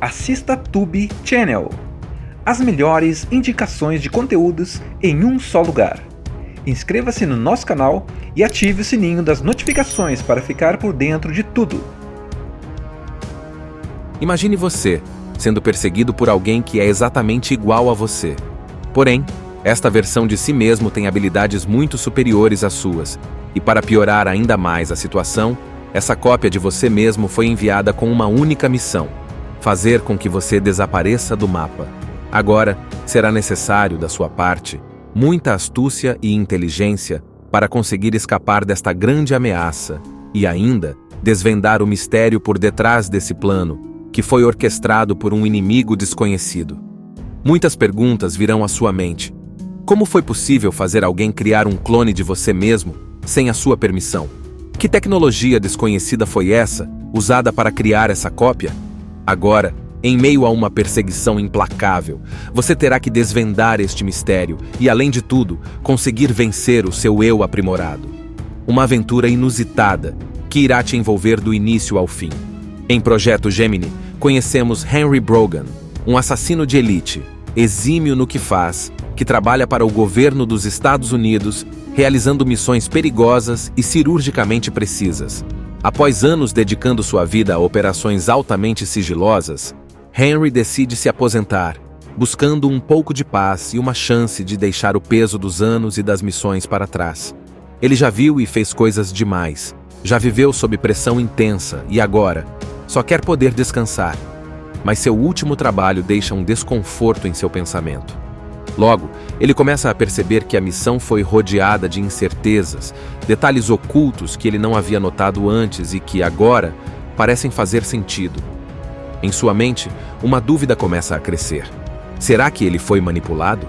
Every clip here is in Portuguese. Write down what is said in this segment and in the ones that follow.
assista Tube Channel. As melhores indicações de conteúdos em um só lugar. Inscreva-se no nosso canal e ative o sininho das notificações para ficar por dentro de tudo. Imagine você sendo perseguido por alguém que é exatamente igual a você. Porém, esta versão de si mesmo tem habilidades muito superiores às suas, e para piorar ainda mais a situação, essa cópia de você mesmo foi enviada com uma única missão: fazer com que você desapareça do mapa. Agora, será necessário, da sua parte, muita astúcia e inteligência para conseguir escapar desta grande ameaça e ainda desvendar o mistério por detrás desse plano, que foi orquestrado por um inimigo desconhecido. Muitas perguntas virão à sua mente. Como foi possível fazer alguém criar um clone de você mesmo sem a sua permissão? Que tecnologia desconhecida foi essa, usada para criar essa cópia? Agora, em meio a uma perseguição implacável, você terá que desvendar este mistério e, além de tudo, conseguir vencer o seu eu aprimorado. Uma aventura inusitada que irá te envolver do início ao fim. Em Projeto Gemini, conhecemos Henry Brogan, um assassino de elite, exímio no que faz, que trabalha para o governo dos Estados Unidos, realizando missões perigosas e cirurgicamente precisas. Após anos dedicando sua vida a operações altamente sigilosas, Henry decide se aposentar, buscando um pouco de paz e uma chance de deixar o peso dos anos e das missões para trás. Ele já viu e fez coisas demais, já viveu sob pressão intensa e agora só quer poder descansar. Mas seu último trabalho deixa um desconforto em seu pensamento. Logo, ele começa a perceber que a missão foi rodeada de incertezas, detalhes ocultos que ele não havia notado antes e que, agora, parecem fazer sentido. Em sua mente, uma dúvida começa a crescer. Será que ele foi manipulado?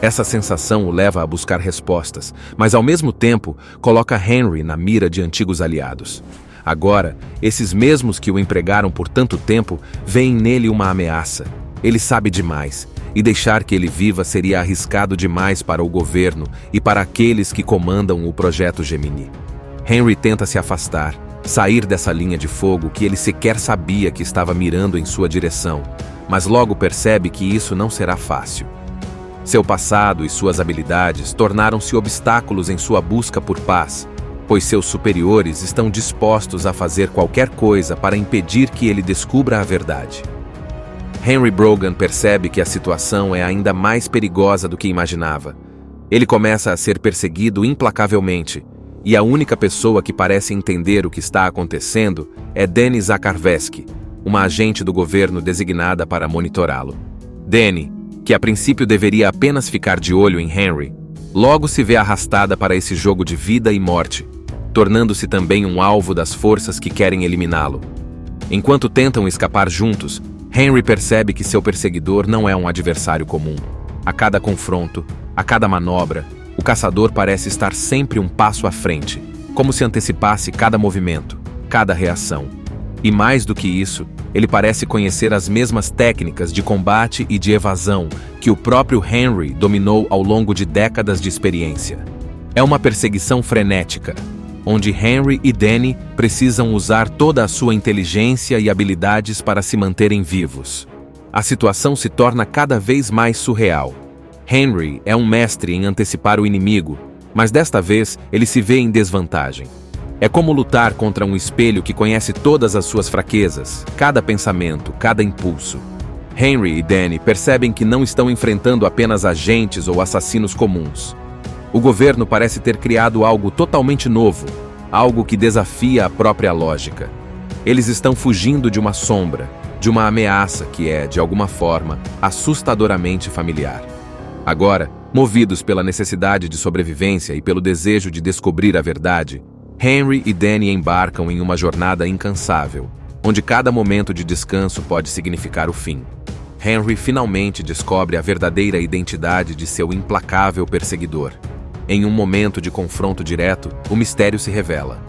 Essa sensação o leva a buscar respostas, mas ao mesmo tempo coloca Henry na mira de antigos aliados. Agora, esses mesmos que o empregaram por tanto tempo veem nele uma ameaça. Ele sabe demais, e deixar que ele viva seria arriscado demais para o governo e para aqueles que comandam o Projeto Gemini. Henry tenta se afastar, sair dessa linha de fogo que ele sequer sabia que estava mirando em sua direção, mas logo percebe que isso não será fácil. Seu passado e suas habilidades tornaram-se obstáculos em sua busca por paz, pois seus superiores estão dispostos a fazer qualquer coisa para impedir que ele descubra a verdade. Henry Brogan percebe que a situação é ainda mais perigosa do que imaginava. Ele começa a ser perseguido implacavelmente, e a única pessoa que parece entender o que está acontecendo é Dani Zakharevsky, uma agente do governo designada para monitorá-lo. Dani, que a princípio deveria apenas ficar de olho em Henry, logo se vê arrastada para esse jogo de vida e morte, tornando-se também um alvo das forças que querem eliminá-lo. Enquanto tentam escapar juntos, Henry percebe que seu perseguidor não é um adversário comum. A cada confronto, a cada manobra, o caçador parece estar sempre um passo à frente, como se antecipasse cada movimento, cada reação. E mais do que isso, ele parece conhecer as mesmas técnicas de combate e de evasão que o próprio Henry dominou ao longo de décadas de experiência. É uma perseguição frenética, onde Henry e Dani precisam usar toda a sua inteligência e habilidades para se manterem vivos. A situação se torna cada vez mais surreal. Henry é um mestre em antecipar o inimigo, mas desta vez ele se vê em desvantagem. É como lutar contra um espelho que conhece todas as suas fraquezas, cada pensamento, cada impulso. Henry e Dani percebem que não estão enfrentando apenas agentes ou assassinos comuns. O governo parece ter criado algo totalmente novo, algo que desafia a própria lógica. Eles estão fugindo de uma sombra, de uma ameaça que é, de alguma forma, assustadoramente familiar. Agora, movidos pela necessidade de sobrevivência e pelo desejo de descobrir a verdade, Henry e Dani embarcam em uma jornada incansável, onde cada momento de descanso pode significar o fim. Henry finalmente descobre a verdadeira identidade de seu implacável perseguidor. Em um momento de confronto direto, o mistério se revela.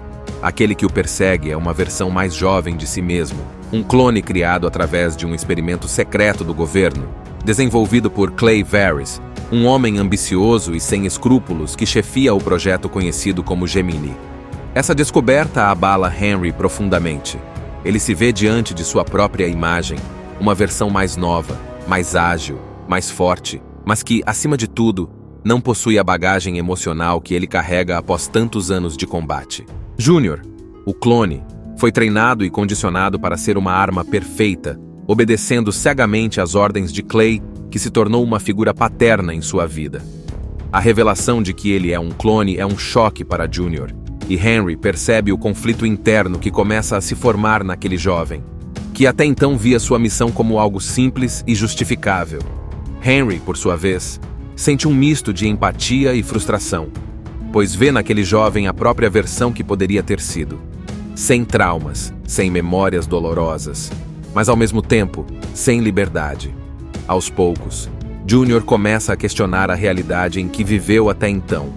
Aquele que o persegue é uma versão mais jovem de si mesmo, um clone criado através de um experimento secreto do governo, desenvolvido por Clay Verris, um homem ambicioso e sem escrúpulos que chefia o projeto conhecido como Gemini. Essa descoberta abala Henry profundamente. Ele se vê diante de sua própria imagem, uma versão mais nova, mais ágil, mais forte, mas que, acima de tudo, não possui a bagagem emocional que ele carrega após tantos anos de combate. Júnior, o clone, foi treinado e condicionado para ser uma arma perfeita, obedecendo cegamente às ordens de Clay, que se tornou uma figura paterna em sua vida. A revelação de que ele é um clone é um choque para Júnior, e Henry percebe o conflito interno que começa a se formar naquele jovem, que até então via sua missão como algo simples e justificável. Henry, por sua vez, sente um misto de empatia e frustração, pois vê naquele jovem a própria versão que poderia ter sido. Sem traumas, sem memórias dolorosas, mas ao mesmo tempo, sem liberdade. Aos poucos, Júnior começa a questionar a realidade em que viveu até então.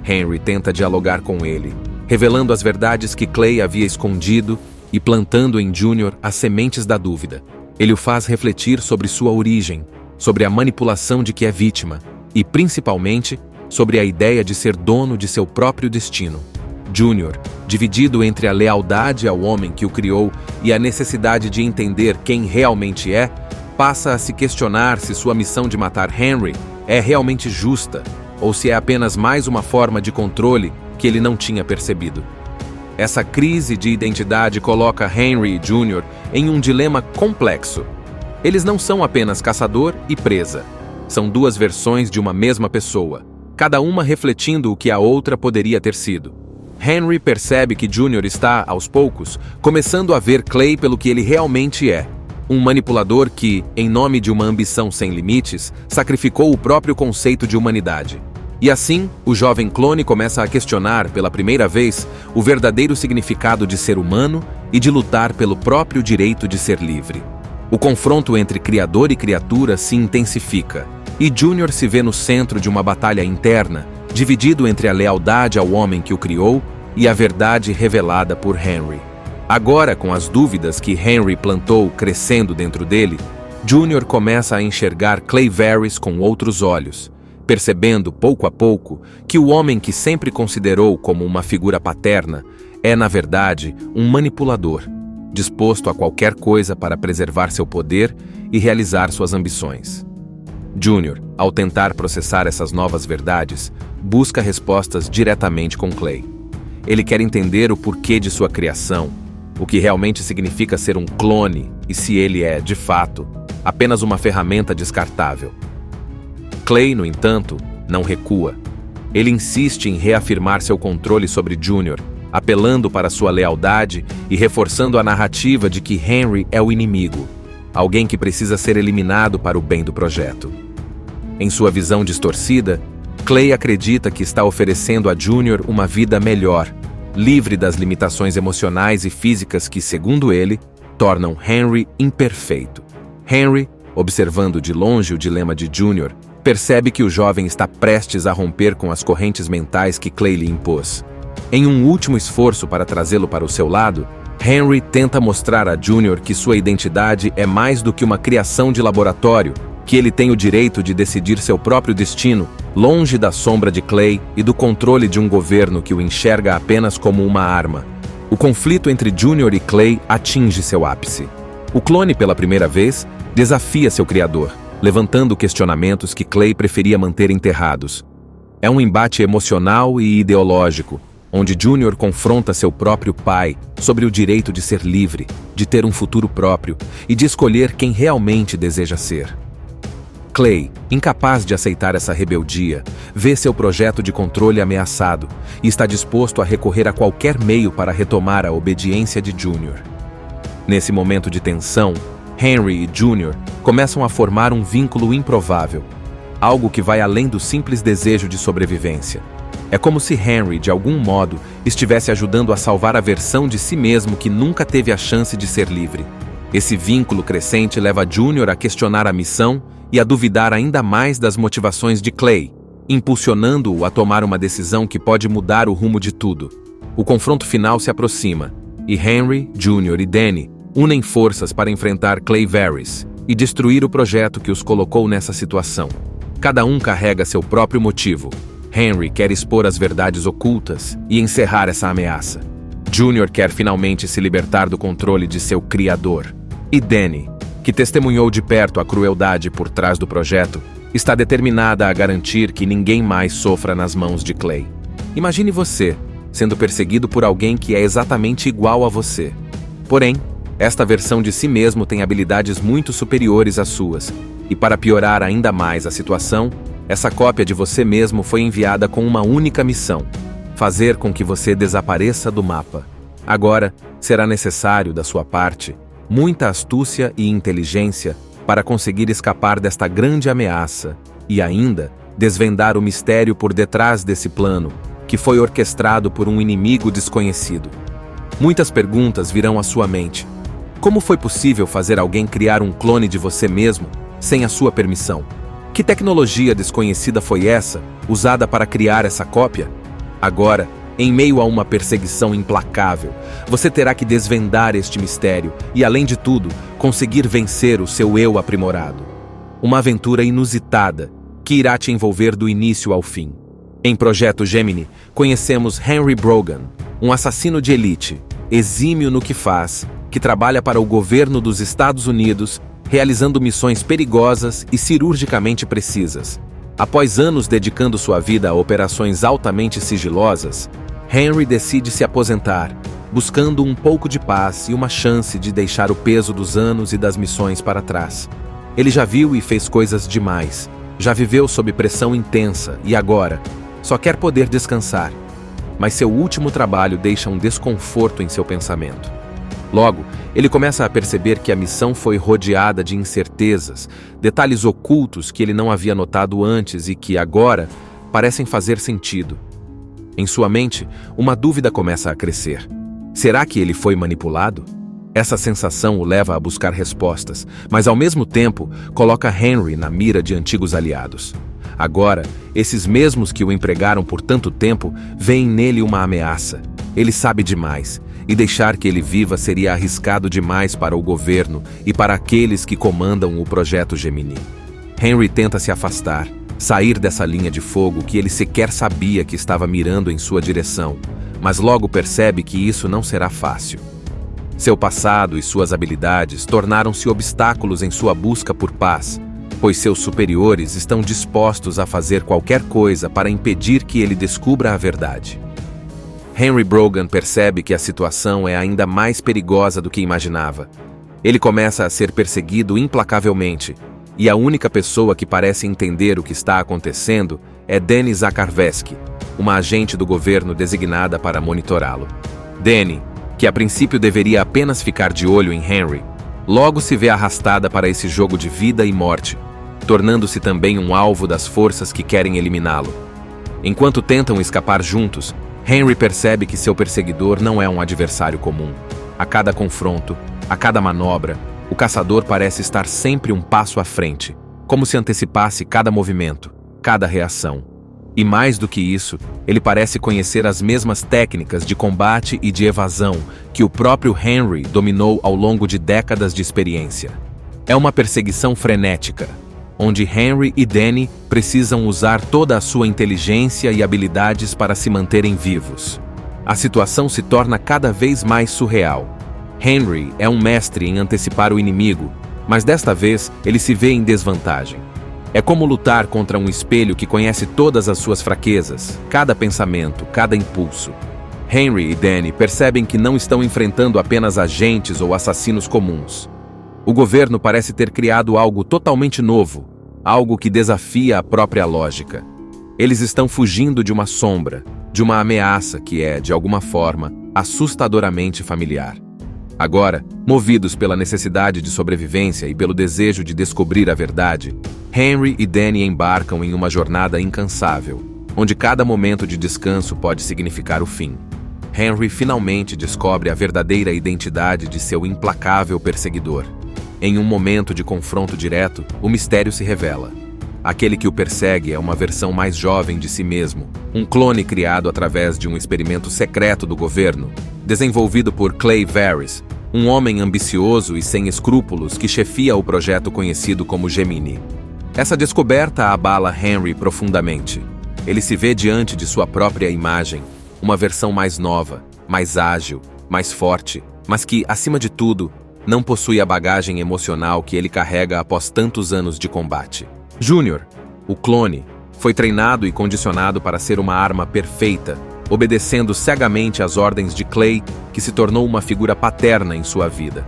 Henry tenta dialogar com ele, revelando as verdades que Clay havia escondido e plantando em Júnior as sementes da dúvida. Ele o faz refletir sobre sua origem, sobre a manipulação de que é vítima e, principalmente, sobre a ideia de ser dono de seu próprio destino. Júnior, dividido entre a lealdade ao homem que o criou e a necessidade de entender quem realmente é, passa a se questionar se sua missão de matar Henry é realmente justa ou se é apenas mais uma forma de controle que ele não tinha percebido. Essa crise de identidade coloca Henry e Júnior em um dilema complexo. Eles não são apenas caçador e presa. São duas versões de uma mesma pessoa, cada uma refletindo o que a outra poderia ter sido. Henry percebe que Júnior está, aos poucos, começando a ver Clay pelo que ele realmente é. Um manipulador que, em nome de uma ambição sem limites, sacrificou o próprio conceito de humanidade. E assim, o jovem clone começa a questionar, pela primeira vez, o verdadeiro significado de ser humano e de lutar pelo próprio direito de ser livre. O confronto entre criador e criatura se intensifica, e Júnior se vê no centro de uma batalha interna, dividido entre a lealdade ao homem que o criou e a verdade revelada por Henry. Agora, com as dúvidas que Henry plantou crescendo dentro dele, Júnior começa a enxergar Clay Varys com outros olhos, percebendo, pouco a pouco, que o homem que sempre considerou como uma figura paterna é, na verdade, um manipulador, disposto a qualquer coisa para preservar seu poder e realizar suas ambições. Júnior, ao tentar processar essas novas verdades, busca respostas diretamente com Clay. Ele quer entender o porquê de sua criação, o que realmente significa ser um clone e se ele é, de fato, apenas uma ferramenta descartável. Clay, no entanto, não recua. Ele insiste em reafirmar seu controle sobre Júnior, apelando para sua lealdade e reforçando a narrativa de que Henry é o inimigo, alguém que precisa ser eliminado para o bem do projeto. Em sua visão distorcida, Clay acredita que está oferecendo a Júnior uma vida melhor, livre das limitações emocionais e físicas que, segundo ele, tornam Henry imperfeito. Henry, observando de longe o dilema de Júnior, percebe que o jovem está prestes a romper com as correntes mentais que Clay lhe impôs. Em um último esforço para trazê-lo para o seu lado, Henry tenta mostrar a Júnior que sua identidade é mais do que uma criação de laboratório, que ele tem o direito de decidir seu próprio destino, longe da sombra de Clay e do controle de um governo que o enxerga apenas como uma arma. O conflito entre Júnior e Clay atinge seu ápice. O clone, pela primeira vez, desafia seu criador, levantando questionamentos que Clay preferia manter enterrados. É um embate emocional e ideológico, onde Júnior confronta seu próprio pai sobre o direito de ser livre, de ter um futuro próprio e de escolher quem realmente deseja ser. Clay, incapaz de aceitar essa rebeldia, vê seu projeto de controle ameaçado e está disposto a recorrer a qualquer meio para retomar a obediência de Júnior. Nesse momento de tensão, Henry e Júnior começam a formar um vínculo improvável, algo que vai além do simples desejo de sobrevivência. É como se Henry, de algum modo, estivesse ajudando a salvar a versão de si mesmo que nunca teve a chance de ser livre. Esse vínculo crescente leva Júnior a questionar a missão e a duvidar ainda mais das motivações de Clay, impulsionando-o a tomar uma decisão que pode mudar o rumo de tudo. O confronto final se aproxima, e Henry, Júnior e Danny unem forças para enfrentar Clay Varys e destruir o projeto que os colocou nessa situação. Cada um carrega seu próprio motivo. Henry quer expor as verdades ocultas e encerrar essa ameaça. Júnior quer finalmente se libertar do controle de seu criador. E Danny que testemunhou de perto a crueldade por trás do projeto, está determinada a garantir que ninguém mais sofra nas mãos de Clay. Imagine você sendo perseguido por alguém que é exatamente igual a você. Porém, esta versão de si mesmo tem habilidades muito superiores às suas, e para piorar ainda mais a situação, essa cópia de você mesmo foi enviada com uma única missão: fazer com que você desapareça do mapa. Agora, será necessário, da sua parte, muita astúcia e inteligência para conseguir escapar desta grande ameaça e ainda desvendar o mistério por detrás desse plano, que foi orquestrado por um inimigo desconhecido. Muitas perguntas virão à sua mente. Como foi possível fazer alguém criar um clone de você mesmo sem a sua permissão? Que tecnologia desconhecida foi essa, usada para criar essa cópia? Agora, em meio a uma perseguição implacável, você terá que desvendar este mistério e, além de tudo, conseguir vencer o seu eu aprimorado. Uma aventura inusitada que irá te envolver do início ao fim. Em Projeto Gemini, conhecemos Henry Brogan, um assassino de elite, exímio no que faz, que trabalha para o governo dos Estados Unidos, realizando missões perigosas e cirurgicamente precisas. Após anos dedicando sua vida a operações altamente sigilosas, Henry decide se aposentar, buscando um pouco de paz e uma chance de deixar o peso dos anos e das missões para trás. Ele já viu e fez coisas demais, já viveu sob pressão intensa e agora só quer poder descansar. Mas seu último trabalho deixa um desconforto em seu pensamento. Logo, ele começa a perceber que a missão foi rodeada de incertezas, detalhes ocultos que ele não havia notado antes e que, agora, parecem fazer sentido. Em sua mente, uma dúvida começa a crescer. Será que ele foi manipulado? Essa sensação o leva a buscar respostas, mas ao mesmo tempo coloca Henry na mira de antigos aliados. Agora, esses mesmos que o empregaram por tanto tempo veem nele uma ameaça. Ele sabe demais, e deixar que ele viva seria arriscado demais para o governo e para aqueles que comandam o Projeto Gemini. Henry tenta se afastar, sair dessa linha de fogo que ele sequer sabia que estava mirando em sua direção, mas logo percebe que isso não será fácil. Seu passado e suas habilidades tornaram-se obstáculos em sua busca por paz, pois seus superiores estão dispostos a fazer qualquer coisa para impedir que ele descubra a verdade. Henry Brogan percebe que a situação é ainda mais perigosa do que imaginava. Ele começa a ser perseguido implacavelmente, e a única pessoa que parece entender o que está acontecendo é Dani Zakharevsky, uma agente do governo designada para monitorá-lo. Dani, que a princípio deveria apenas ficar de olho em Henry, logo se vê arrastada para esse jogo de vida e morte, tornando-se também um alvo das forças que querem eliminá-lo. Enquanto tentam escapar juntos, Henry percebe que seu perseguidor não é um adversário comum. A cada confronto, a cada manobra, o caçador parece estar sempre um passo à frente, como se antecipasse cada movimento, cada reação. E mais do que isso, ele parece conhecer as mesmas técnicas de combate e de evasão que o próprio Henry dominou ao longo de décadas de experiência. É uma perseguição frenética, onde Henry e Dani precisam usar toda a sua inteligência e habilidades para se manterem vivos. A situação se torna cada vez mais surreal. Henry é um mestre em antecipar o inimigo, mas desta vez ele se vê em desvantagem. É como lutar contra um espelho que conhece todas as suas fraquezas, cada pensamento, cada impulso. Henry e Dani percebem que não estão enfrentando apenas agentes ou assassinos comuns. O governo parece ter criado algo totalmente novo, algo que desafia a própria lógica. Eles estão fugindo de uma sombra, de uma ameaça que é, de alguma forma, assustadoramente familiar. Agora, movidos pela necessidade de sobrevivência e pelo desejo de descobrir a verdade, Henry e Dani embarcam em uma jornada incansável, onde cada momento de descanso pode significar o fim. Henry finalmente descobre a verdadeira identidade de seu implacável perseguidor. Em um momento de confronto direto, o mistério se revela. Aquele que o persegue é uma versão mais jovem de si mesmo, um clone criado através de um experimento secreto do governo, desenvolvido por Clay Verris, um homem ambicioso e sem escrúpulos que chefia o projeto conhecido como Gemini. Essa descoberta abala Henry profundamente. Ele se vê diante de sua própria imagem, uma versão mais nova, mais ágil, mais forte, mas que, acima de tudo, não possui a bagagem emocional que ele carrega após tantos anos de combate. Júnior, o clone, foi treinado e condicionado para ser uma arma perfeita, obedecendo cegamente às ordens de Clay, que se tornou uma figura paterna em sua vida.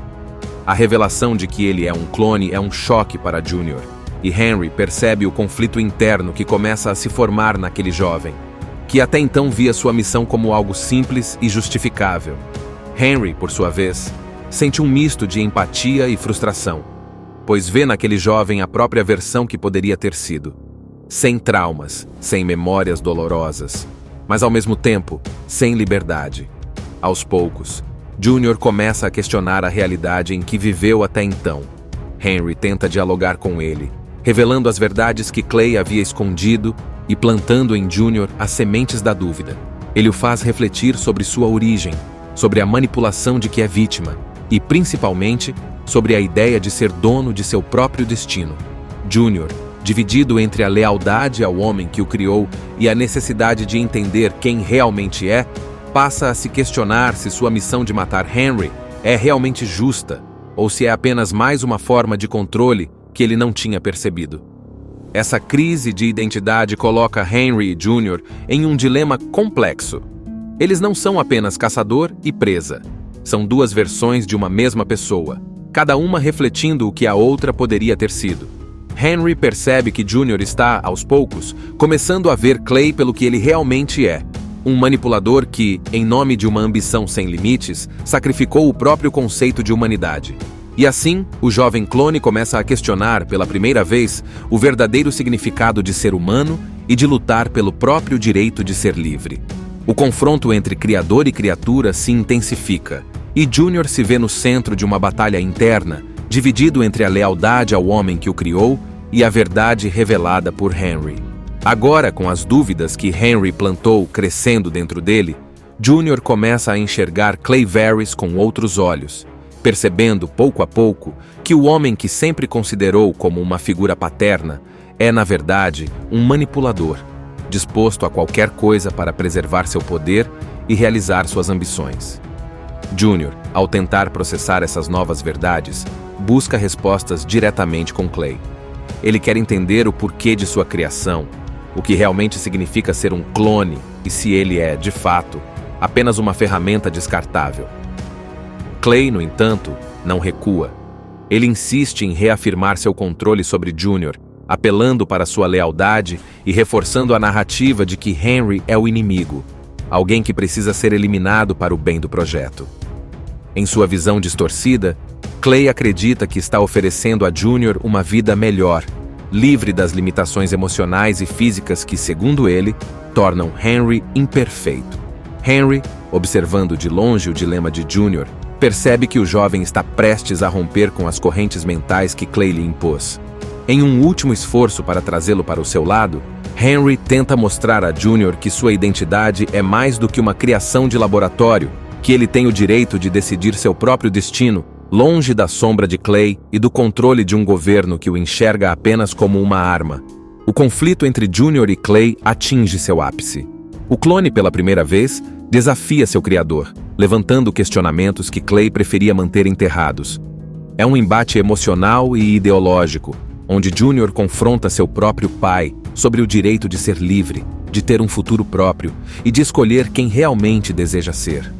A revelação de que ele é um clone é um choque para Júnior, e Henry percebe o conflito interno que começa a se formar naquele jovem, que até então via sua missão como algo simples e justificável. Henry, por sua vez, sente um misto de empatia e frustração, pois vê naquele jovem a própria versão que poderia ter sido. Sem traumas, sem memórias dolorosas, mas ao mesmo tempo, sem liberdade. Aos poucos, Júnior começa a questionar a realidade em que viveu até então. Henry tenta dialogar com ele, revelando as verdades que Clay havia escondido e plantando em Júnior as sementes da dúvida. Ele o faz refletir sobre sua origem, sobre a manipulação de que é vítima e, principalmente, sobre a ideia de ser dono de seu próprio destino. Júnior, dividido entre a lealdade ao homem que o criou e a necessidade de entender quem realmente é, passa a se questionar se sua missão de matar Henry é realmente justa ou se é apenas mais uma forma de controle que ele não tinha percebido. Essa crise de identidade coloca Henry e Júnior em um dilema complexo. Eles não são apenas caçador e presa. São duas versões de uma mesma pessoa, cada uma refletindo o que a outra poderia ter sido. Henry percebe que Júnior está, aos poucos, começando a ver Clay pelo que ele realmente é. Um manipulador que, em nome de uma ambição sem limites, sacrificou o próprio conceito de humanidade. E assim, o jovem clone começa a questionar, pela primeira vez, o verdadeiro significado de ser humano e de lutar pelo próprio direito de ser livre. O confronto entre criador e criatura se intensifica, e Júnior se vê no centro de uma batalha interna, dividido entre a lealdade ao homem que o criou e a verdade revelada por Henry. Agora, com as dúvidas que Henry plantou crescendo dentro dele, Júnior começa a enxergar Clay Varys com outros olhos, percebendo pouco a pouco que o homem que sempre considerou como uma figura paterna é, na verdade, um manipulador, disposto a qualquer coisa para preservar seu poder e realizar suas ambições. Júnior, ao tentar processar essas novas verdades, busca respostas diretamente com Clay. Ele quer entender o porquê de sua criação, o que realmente significa ser um clone e se ele é, de fato, apenas uma ferramenta descartável. Clay, no entanto, não recua. Ele insiste em reafirmar seu controle sobre Júnior, apelando para sua lealdade e reforçando a narrativa de que Henry é o inimigo, alguém que precisa ser eliminado para o bem do projeto. Em sua visão distorcida, Clay acredita que está oferecendo a Júnior uma vida melhor, livre das limitações emocionais e físicas que, segundo ele, tornam Henry imperfeito. Henry, observando de longe o dilema de Júnior, percebe que o jovem está prestes a romper com as correntes mentais que Clay lhe impôs. Em um último esforço para trazê-lo para o seu lado, Henry tenta mostrar a Júnior que sua identidade é mais do que uma criação de laboratório, que ele tem o direito de decidir seu próprio destino, longe da sombra de Clay e do controle de um governo que o enxerga apenas como uma arma. O conflito entre Júnior e Clay atinge seu ápice. O clone, pela primeira vez, desafia seu criador, levantando questionamentos que Clay preferia manter enterrados. É um embate emocional e ideológico, onde Júnior confronta seu próprio pai sobre o direito de ser livre, de ter um futuro próprio e de escolher quem realmente deseja ser.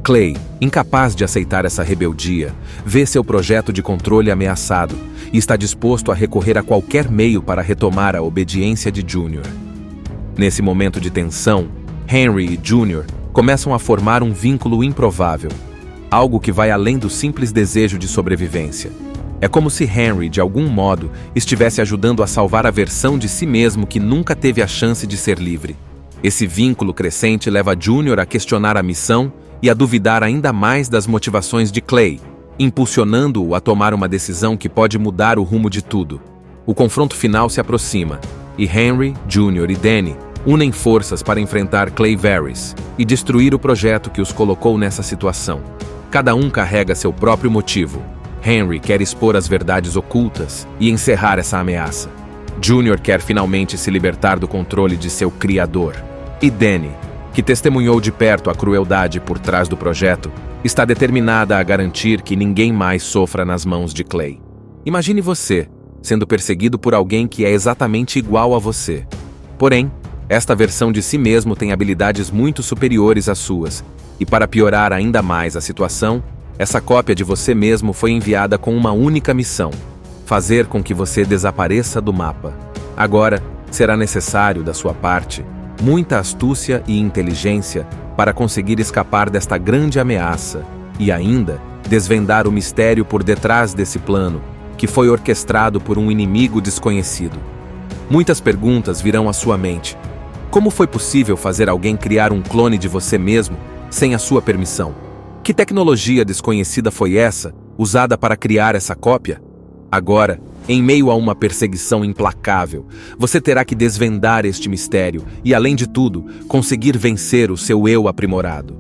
Clay, incapaz de aceitar essa rebeldia, vê seu projeto de controle ameaçado e está disposto a recorrer a qualquer meio para retomar a obediência de Júnior. Nesse momento de tensão, Henry e Júnior começam a formar um vínculo improvável, algo que vai além do simples desejo de sobrevivência. É como se Henry, de algum modo, estivesse ajudando a salvar a versão de si mesmo que nunca teve a chance de ser livre. Esse vínculo crescente leva Júnior a questionar a missão e a duvidar ainda mais das motivações de Clay, impulsionando-o a tomar uma decisão que pode mudar o rumo de tudo. O confronto final se aproxima, e Henry, Júnior e Danny unem forças para enfrentar Clay Varys e destruir o projeto que os colocou nessa situação. Cada um carrega seu próprio motivo. Henry quer expor as verdades ocultas e encerrar essa ameaça. Júnior quer finalmente se libertar do controle de seu criador. E Danny, que testemunhou de perto a crueldade por trás do projeto, está determinada a garantir que ninguém mais sofra nas mãos de Clay. Imagine você sendo perseguido por alguém que é exatamente igual a você. Porém, esta versão de si mesmo tem habilidades muito superiores às suas, e para piorar ainda mais a situação, essa cópia de você mesmo foi enviada com uma única missão: fazer com que você desapareça do mapa. Agora, será necessário, da sua parte, muita astúcia e inteligência para conseguir escapar desta grande ameaça e ainda desvendar o mistério por detrás desse plano, que foi orquestrado por um inimigo desconhecido. Muitas perguntas virão à sua mente. Como foi possível fazer alguém criar um clone de você mesmo sem a sua permissão? Que tecnologia desconhecida foi essa, usada para criar essa cópia? Agora, em meio a uma perseguição implacável, você terá que desvendar este mistério e, além de tudo, conseguir vencer o seu eu aprimorado.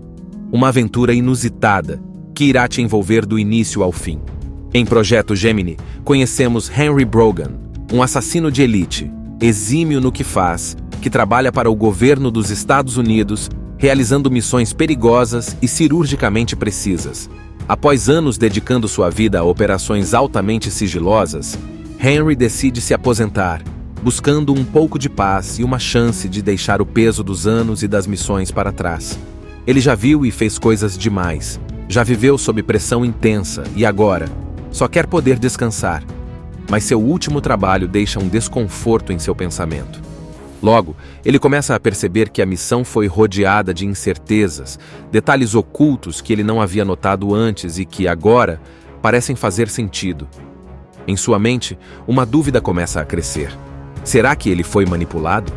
Uma aventura inusitada que irá te envolver do início ao fim. Em Projeto Gemini, conhecemos Henry Brogan, um assassino de elite, exímio no que faz, que trabalha para o governo dos Estados Unidos, realizando missões perigosas e cirurgicamente precisas. Após anos dedicando sua vida a operações altamente sigilosas, Henry decide se aposentar, buscando um pouco de paz e uma chance de deixar o peso dos anos e das missões para trás. Ele já viu e fez coisas demais, já viveu sob pressão intensa e agora só quer poder descansar. Mas seu último trabalho deixa um desconforto em seu pensamento. Logo, ele começa a perceber que a missão foi rodeada de incertezas, detalhes ocultos que ele não havia notado antes e que, agora, parecem fazer sentido. Em sua mente, uma dúvida começa a crescer. Será que ele foi manipulado?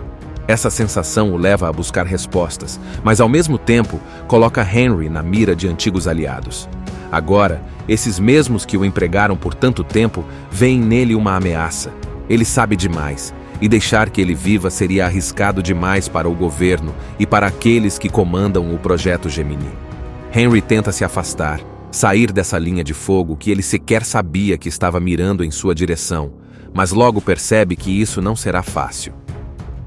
Essa sensação o leva a buscar respostas, mas ao mesmo tempo coloca Henry na mira de antigos aliados. Agora, esses mesmos que o empregaram por tanto tempo veem nele uma ameaça. Ele sabe demais. E deixar que ele viva seria arriscado demais para o governo e para aqueles que comandam o Projeto Gemini. Henry tenta se afastar, sair dessa linha de fogo que ele sequer sabia que estava mirando em sua direção, mas logo percebe que isso não será fácil.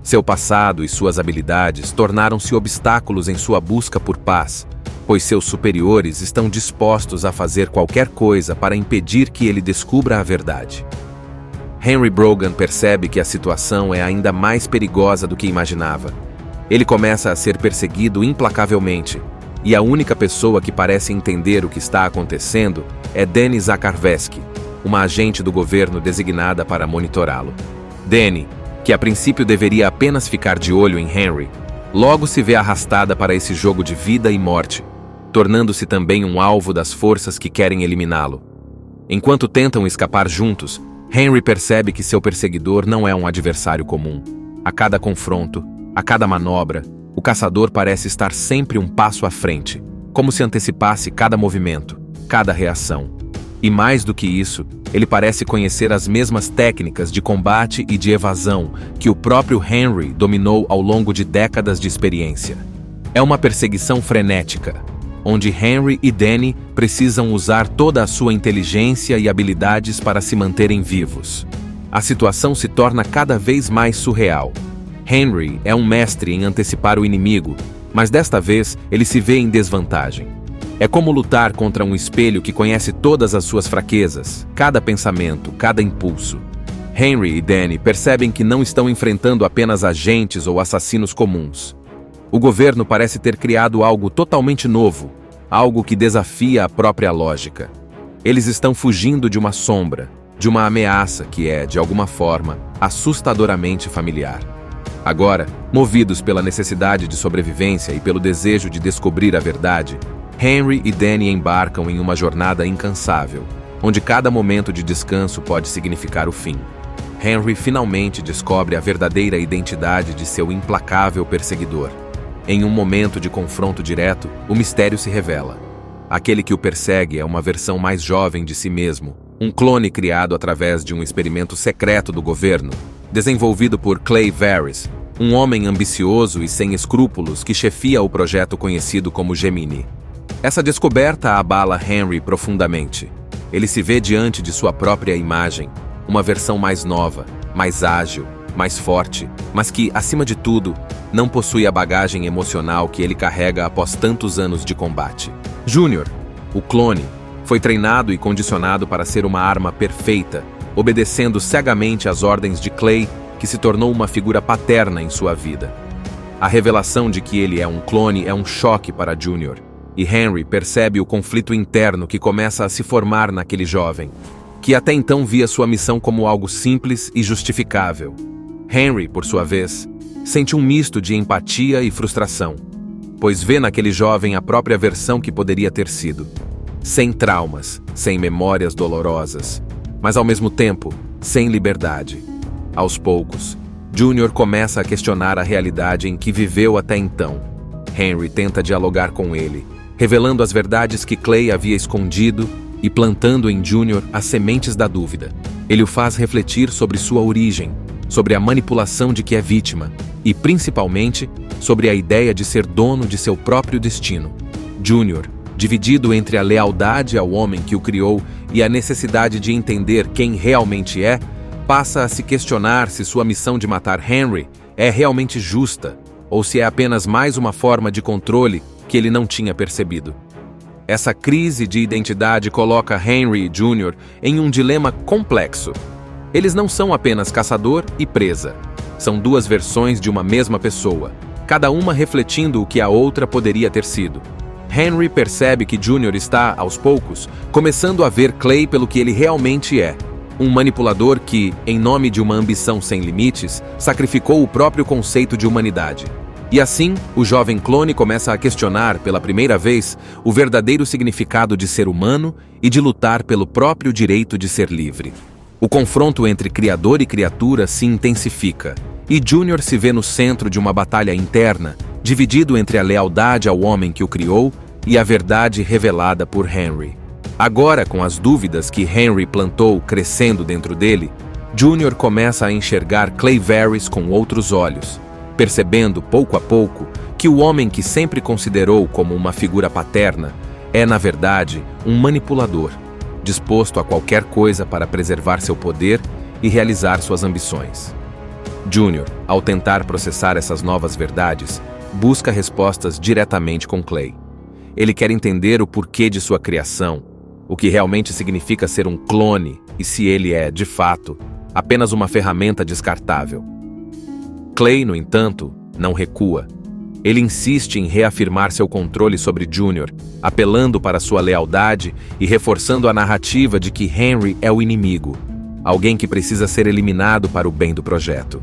Seu passado e suas habilidades tornaram-se obstáculos em sua busca por paz, pois seus superiores estão dispostos a fazer qualquer coisa para impedir que ele descubra a verdade. Henry Brogan percebe que a situação é ainda mais perigosa do que imaginava. Ele começa a ser perseguido implacavelmente, e a única pessoa que parece entender o que está acontecendo é Dani Zakharevsky, uma agente do governo designada para monitorá-lo. Dani, que a princípio deveria apenas ficar de olho em Henry, logo se vê arrastada para esse jogo de vida e morte, tornando-se também um alvo das forças que querem eliminá-lo. Enquanto tentam escapar juntos, Henry percebe que seu perseguidor não é um adversário comum. A cada confronto, a cada manobra, o caçador parece estar sempre um passo à frente, como se antecipasse cada movimento, cada reação. E mais do que isso, ele parece conhecer as mesmas técnicas de combate e de evasão que o próprio Henry dominou ao longo de décadas de experiência. É uma perseguição frenética, onde Henry e Dani precisam usar toda a sua inteligência e habilidades para se manterem vivos. A situação se torna cada vez mais surreal. Henry é um mestre em antecipar o inimigo, mas desta vez ele se vê em desvantagem. É como lutar contra um espelho que conhece todas as suas fraquezas, cada pensamento, cada impulso. Henry e Dani percebem que não estão enfrentando apenas agentes ou assassinos comuns. O governo parece ter criado algo totalmente novo, algo que desafia a própria lógica. Eles estão fugindo de uma sombra, de uma ameaça que é, de alguma forma, assustadoramente familiar. Agora, movidos pela necessidade de sobrevivência e pelo desejo de descobrir a verdade, Henry e Dani embarcam em uma jornada incansável, onde cada momento de descanso pode significar o fim. Henry finalmente descobre a verdadeira identidade de seu implacável perseguidor. Em um momento de confronto direto, o mistério se revela. Aquele que o persegue é uma versão mais jovem de si mesmo, um clone criado através de um experimento secreto do governo, desenvolvido por Clay Verris, um homem ambicioso e sem escrúpulos que chefia o projeto conhecido como Gemini. Essa descoberta abala Henry profundamente. Ele se vê diante de sua própria imagem, uma versão mais nova, mais ágil, mais forte, mas que, acima de tudo, não possui a bagagem emocional que ele carrega após tantos anos de combate. Júnior, o clone, foi treinado e condicionado para ser uma arma perfeita, obedecendo cegamente às ordens de Clay, que se tornou uma figura paterna em sua vida. A revelação de que ele é um clone é um choque para Junior, e Henry percebe o conflito interno que começa a se formar naquele jovem, que até então via sua missão como algo simples e justificável. Henry, por sua vez, sente um misto de empatia e frustração, pois vê naquele jovem a própria versão que poderia ter sido. Sem traumas, sem memórias dolorosas, mas ao mesmo tempo, sem liberdade. Aos poucos, Junior começa a questionar a realidade em que viveu até então. Henry tenta dialogar com ele, revelando as verdades que Clay havia escondido e plantando em Junior as sementes da dúvida. Ele o faz refletir sobre sua origem, sobre a manipulação de que é vítima e, principalmente, sobre a ideia de ser dono de seu próprio destino. Junior, dividido entre a lealdade ao homem que o criou e a necessidade de entender quem realmente é, passa a se questionar se sua missão de matar Henry é realmente justa ou se é apenas mais uma forma de controle que ele não tinha percebido. Essa crise de identidade coloca Henry e Junior em um dilema complexo. Eles não são apenas caçador e presa. São duas versões de uma mesma pessoa, cada uma refletindo o que a outra poderia ter sido. Henry percebe que Junior está, aos poucos, começando a ver Clay pelo que ele realmente é. Um manipulador que, em nome de uma ambição sem limites, sacrificou o próprio conceito de humanidade. E assim, o jovem clone começa a questionar, pela primeira vez, o verdadeiro significado de ser humano e de lutar pelo próprio direito de ser livre. O confronto entre criador e criatura se intensifica, e Junior se vê no centro de uma batalha interna, dividido entre a lealdade ao homem que o criou e a verdade revelada por Henry. Agora, com as dúvidas que Henry plantou crescendo dentro dele, Junior começa a enxergar Clay Varys com outros olhos, percebendo, pouco a pouco, que o homem que sempre considerou como uma figura paterna é, na verdade, um manipulador, disposto a qualquer coisa para preservar seu poder e realizar suas ambições. Junior, ao tentar processar essas novas verdades, busca respostas diretamente com Clay. Ele quer entender o porquê de sua criação, o que realmente significa ser um clone e se ele é, de fato, apenas uma ferramenta descartável. Clay, no entanto, não recua. Ele insiste em reafirmar seu controle sobre Junior, apelando para sua lealdade e reforçando a narrativa de que Henry é o inimigo, alguém que precisa ser eliminado para o bem do projeto.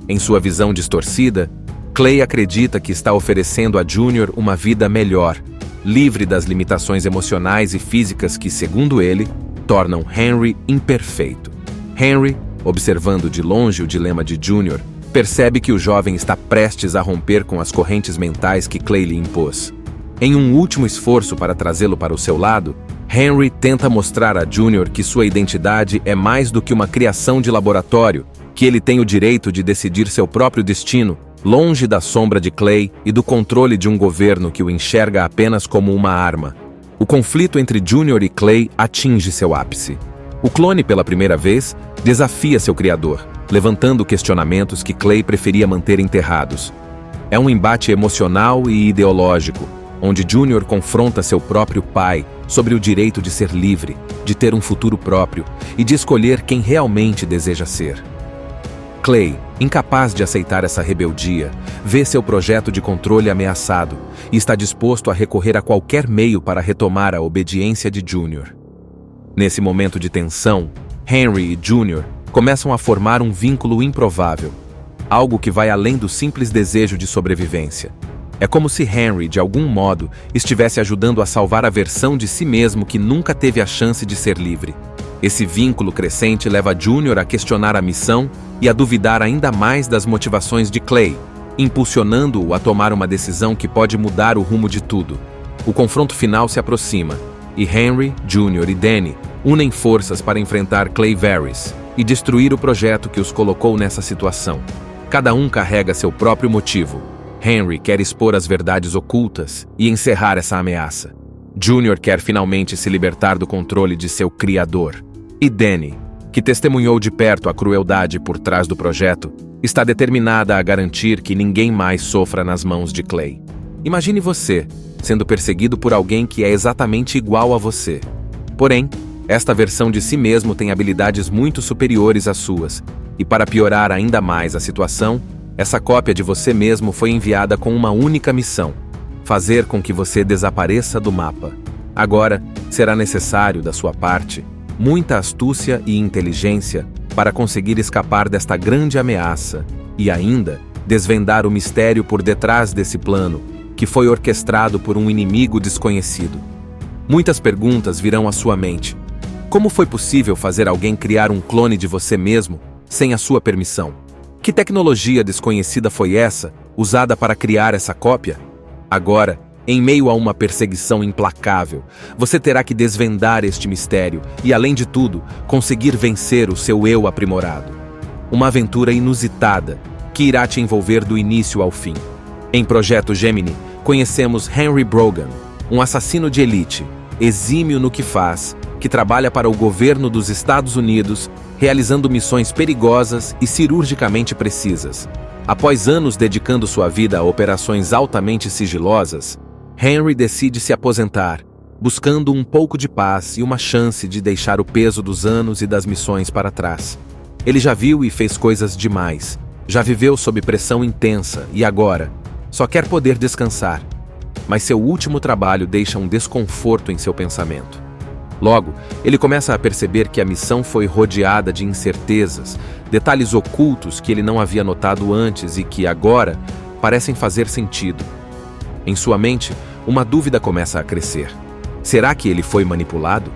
Em sua visão distorcida, Clay acredita que está oferecendo a Junior uma vida melhor, livre das limitações emocionais e físicas que, segundo ele, tornam Henry imperfeito. Henry, observando de longe o dilema de Junior, percebe que o jovem está prestes a romper com as correntes mentais que Clay lhe impôs. Em um último esforço para trazê-lo para o seu lado, Henry tenta mostrar a Junior que sua identidade é mais do que uma criação de laboratório, que ele tem o direito de decidir seu próprio destino, longe da sombra de Clay e do controle de um governo que o enxerga apenas como uma arma. O conflito entre Junior e Clay atinge seu ápice. O clone, pela primeira vez, desafia seu criador, levantando questionamentos que Clay preferia manter enterrados. É um embate emocional e ideológico, onde Junior confronta seu próprio pai sobre o direito de ser livre, de ter um futuro próprio e de escolher quem realmente deseja ser. Clay, incapaz de aceitar essa rebeldia, vê seu projeto de controle ameaçado e está disposto a recorrer a qualquer meio para retomar a obediência de Junior. Nesse momento de tensão, Henry e Junior começam a formar um vínculo improvável, algo que vai além do simples desejo de sobrevivência. É como se Henry, de algum modo, estivesse ajudando a salvar a versão de si mesmo que nunca teve a chance de ser livre. Esse vínculo crescente leva Junior a questionar a missão e a duvidar ainda mais das motivações de Clay, impulsionando-o a tomar uma decisão que pode mudar o rumo de tudo. O confronto final se aproxima, e Henry, Junior e Danny unem forças para enfrentar Clay Varys e destruir o projeto que os colocou nessa situação. Cada um carrega seu próprio motivo. Henry quer expor as verdades ocultas e encerrar essa ameaça. Junior quer finalmente se libertar do controle de seu criador. E Danny, que testemunhou de perto a crueldade por trás do projeto, está determinada a garantir que ninguém mais sofra nas mãos de Clay. Imagine você sendo perseguido por alguém que é exatamente igual a você. Porém, esta versão de si mesmo tem habilidades muito superiores às suas, e para piorar ainda mais a situação, essa cópia de você mesmo foi enviada com uma única missão: fazer com que você desapareça do mapa. Agora, será necessário, da sua parte, muita astúcia e inteligência para conseguir escapar desta grande ameaça e ainda desvendar o mistério por detrás desse plano, que foi orquestrado por um inimigo desconhecido. Muitas perguntas virão à sua mente. Como foi possível fazer alguém criar um clone de você mesmo sem a sua permissão? Que tecnologia desconhecida foi essa, usada para criar essa cópia? Agora, em meio a uma perseguição implacável, você terá que desvendar este mistério e, além de tudo, conseguir vencer o seu eu aprimorado. Uma aventura inusitada que irá te envolver do início ao fim. Em Projeto Gemini, conhecemos Henry Brogan, um assassino de elite, exímio no que faz, que trabalha para o governo dos Estados Unidos, realizando missões perigosas e cirurgicamente precisas. Após anos dedicando sua vida a operações altamente sigilosas, Henry decide se aposentar, buscando um pouco de paz e uma chance de deixar o peso dos anos e das missões para trás. Ele já viu e fez coisas demais, já viveu sob pressão intensa e agora só quer poder descansar. Mas seu último trabalho deixa um desconforto em seu pensamento. Logo, ele começa a perceber que a missão foi rodeada de incertezas, detalhes ocultos que ele não havia notado antes e que, agora, parecem fazer sentido. Em sua mente, uma dúvida começa a crescer. Será que ele foi manipulado?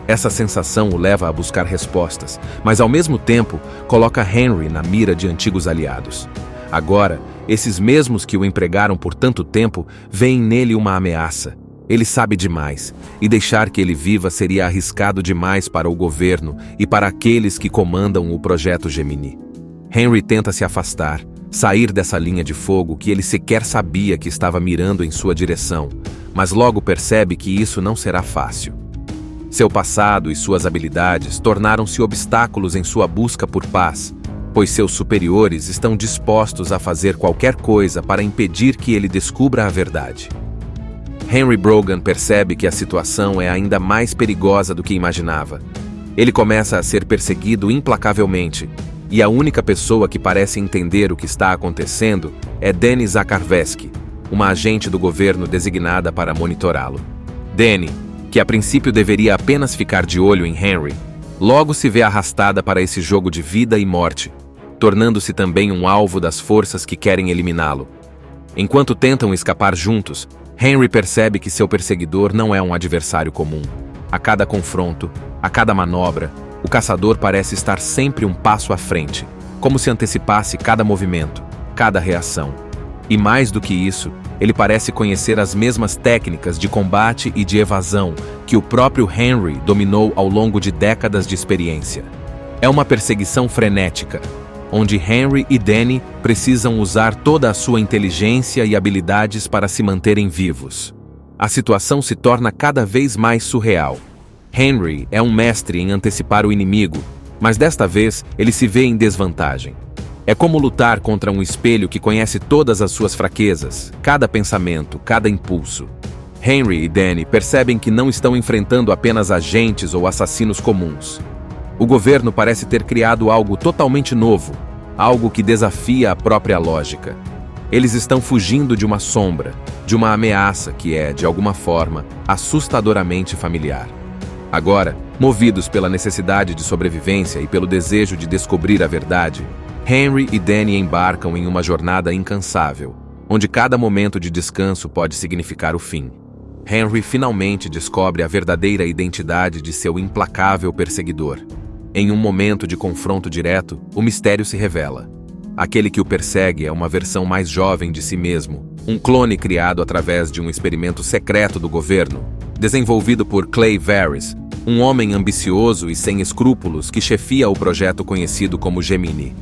Essa sensação o leva a buscar respostas, mas ao mesmo tempo coloca Henry na mira de antigos aliados. Agora, esses mesmos que o empregaram por tanto tempo veem nele uma ameaça. Ele sabe demais, e deixar que ele viva seria arriscado demais para o governo e para aqueles que comandam o Projeto Gemini. Henry tenta se afastar, sair dessa linha de fogo que ele sequer sabia que estava mirando em sua direção, mas logo percebe que isso não será fácil. Seu passado e suas habilidades tornaram-se obstáculos em sua busca por paz, pois seus superiores estão dispostos a fazer qualquer coisa para impedir que ele descubra a verdade. Henry Brogan percebe que a situação é ainda mais perigosa do que imaginava. Ele começa a ser perseguido implacavelmente, e a única pessoa que parece entender o que está acontecendo é Dani Zakharevsky, uma agente do governo designada para monitorá-lo. Dani, que a princípio deveria apenas ficar de olho em Henry, logo se vê arrastada para esse jogo de vida e morte, tornando-se também um alvo das forças que querem eliminá-lo. Enquanto tentam escapar juntos, Henry percebe que seu perseguidor não é um adversário comum. A cada confronto, a cada manobra, o caçador parece estar sempre um passo à frente, como se antecipasse cada movimento, cada reação. E mais do que isso, ele parece conhecer as mesmas técnicas de combate e de evasão que o próprio Henry dominou ao longo de décadas de experiência. É uma perseguição frenética, onde Henry e Dani precisam usar toda a sua inteligência e habilidades para se manterem vivos. A situação se torna cada vez mais surreal. Henry é um mestre em antecipar o inimigo, mas desta vez ele se vê em desvantagem. É como lutar contra um espelho que conhece todas as suas fraquezas, cada pensamento, cada impulso. Henry e Dani percebem que não estão enfrentando apenas agentes ou assassinos comuns. O governo parece ter criado algo totalmente novo, algo que desafia a própria lógica. Eles estão fugindo de uma sombra, de uma ameaça que é, de alguma forma, assustadoramente familiar. Agora, movidos pela necessidade de sobrevivência e pelo desejo de descobrir a verdade, Henry e Dani embarcam em uma jornada incansável, onde cada momento de descanso pode significar o fim. Henry finalmente descobre a verdadeira identidade de seu implacável perseguidor. Em um momento de confronto direto, o mistério se revela. Aquele que o persegue é uma versão mais jovem de si mesmo, um clone criado através de um experimento secreto do governo, desenvolvido por Clay Verris, um homem ambicioso e sem escrúpulos que chefia o projeto conhecido como Gemini.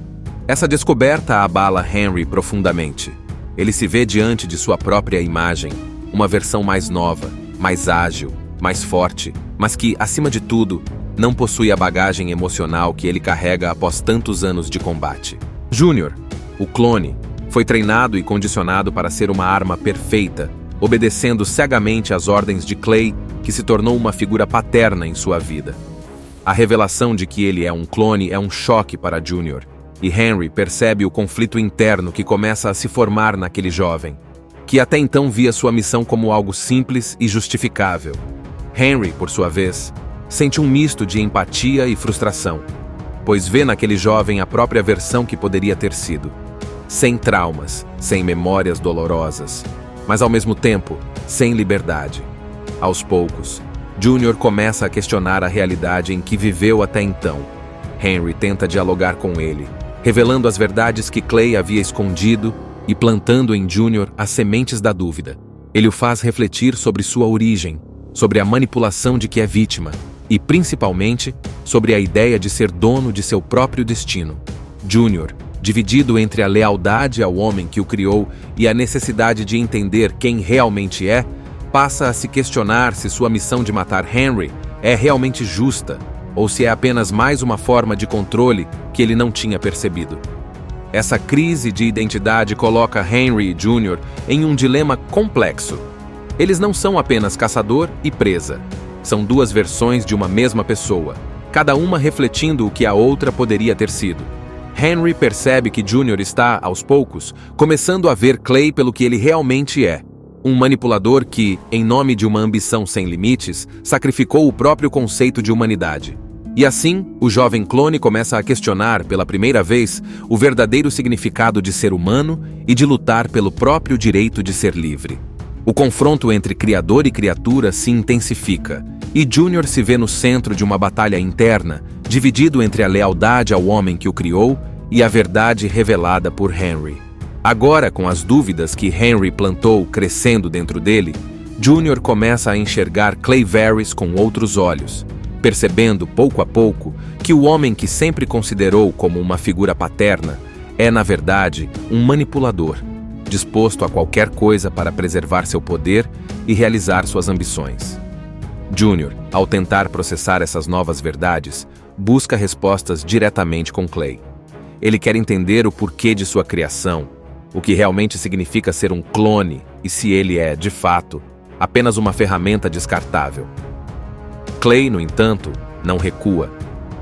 Essa descoberta abala Henry profundamente. Ele se vê diante de sua própria imagem, uma versão mais nova, mais ágil, mais forte, mas que, acima de tudo, não possui a bagagem emocional que ele carrega após tantos anos de combate. Júnior, o clone, foi treinado e condicionado para ser uma arma perfeita, obedecendo cegamente às ordens de Clay, que se tornou uma figura paterna em sua vida. A revelação de que ele é um clone é um choque para Junior, e Henry percebe o conflito interno que começa a se formar naquele jovem, que até então via sua missão como algo simples e justificável. Henry, por sua vez, sente um misto de empatia e frustração, pois vê naquele jovem a própria versão que poderia ter sido. Sem traumas, sem memórias dolorosas, mas ao mesmo tempo, sem liberdade. Aos poucos, Junior começa a questionar a realidade em que viveu até então. Henry tenta dialogar com ele, revelando as verdades que Clay havia escondido e plantando em Junior as sementes da dúvida. Ele o faz refletir sobre sua origem, sobre a manipulação de que é vítima e, principalmente, sobre a ideia de ser dono de seu próprio destino. Junior, dividido entre a lealdade ao homem que o criou e a necessidade de entender quem realmente é, passa a se questionar se sua missão de matar Henry é realmente justa ou se é apenas mais uma forma de controle que ele não tinha percebido. Essa crise de identidade coloca Henry e Junior em um dilema complexo. Eles não são apenas caçador e presa. São duas versões de uma mesma pessoa, cada uma refletindo o que a outra poderia ter sido. Henry percebe que Junior está, aos poucos, começando a ver Clay pelo que ele realmente é. Um manipulador que, em nome de uma ambição sem limites, sacrificou o próprio conceito de humanidade. E assim, o jovem clone começa a questionar, pela primeira vez, o verdadeiro significado de ser humano e de lutar pelo próprio direito de ser livre. O confronto entre criador e criatura se intensifica, e Junior se vê no centro de uma batalha interna, dividido entre a lealdade ao homem que o criou e a verdade revelada por Henry. Agora, com as dúvidas que Henry plantou crescendo dentro dele, Junior começa a enxergar Clay Varys com outros olhos, percebendo pouco a pouco que o homem que sempre considerou como uma figura paterna é, na verdade, um manipulador, disposto a qualquer coisa para preservar seu poder e realizar suas ambições. Junior, ao tentar processar essas novas verdades, busca respostas diretamente com Clay. Ele quer entender o porquê de sua criação, o que realmente significa ser um clone e se ele é, de fato, apenas uma ferramenta descartável. Clay, no entanto, não recua.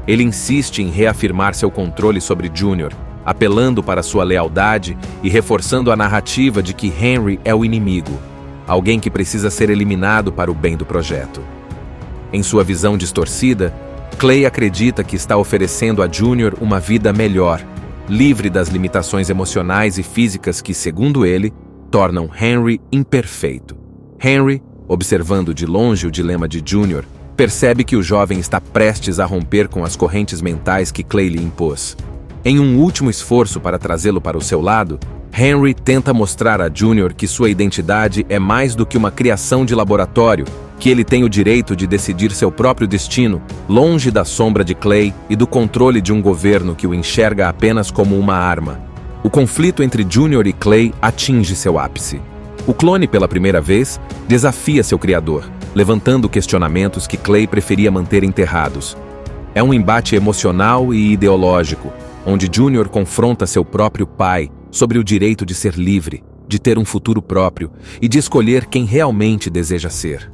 Ele insiste em reafirmar seu controle sobre Junior, apelando para sua lealdade e reforçando a narrativa de que Henry é o inimigo, alguém que precisa ser eliminado para o bem do projeto. Em sua visão distorcida, Clay acredita que está oferecendo a Junior uma vida melhor, livre das limitações emocionais e físicas que, segundo ele, tornam Henry imperfeito. Henry, observando de longe o dilema de Junior, percebe que o jovem está prestes a romper com as correntes mentais que Clay lhe impôs. Em um último esforço para trazê-lo para o seu lado, Henry tenta mostrar a Junior que sua identidade é mais do que uma criação de laboratório, que ele tem o direito de decidir seu próprio destino, longe da sombra de Clay e do controle de um governo que o enxerga apenas como uma arma. O conflito entre Junior e Clay atinge seu ápice. O clone, pela primeira vez, desafia seu criador, levantando questionamentos que Clay preferia manter enterrados. É um embate emocional e ideológico, onde Junior confronta seu próprio pai sobre o direito de ser livre, de ter um futuro próprio e de escolher quem realmente deseja ser.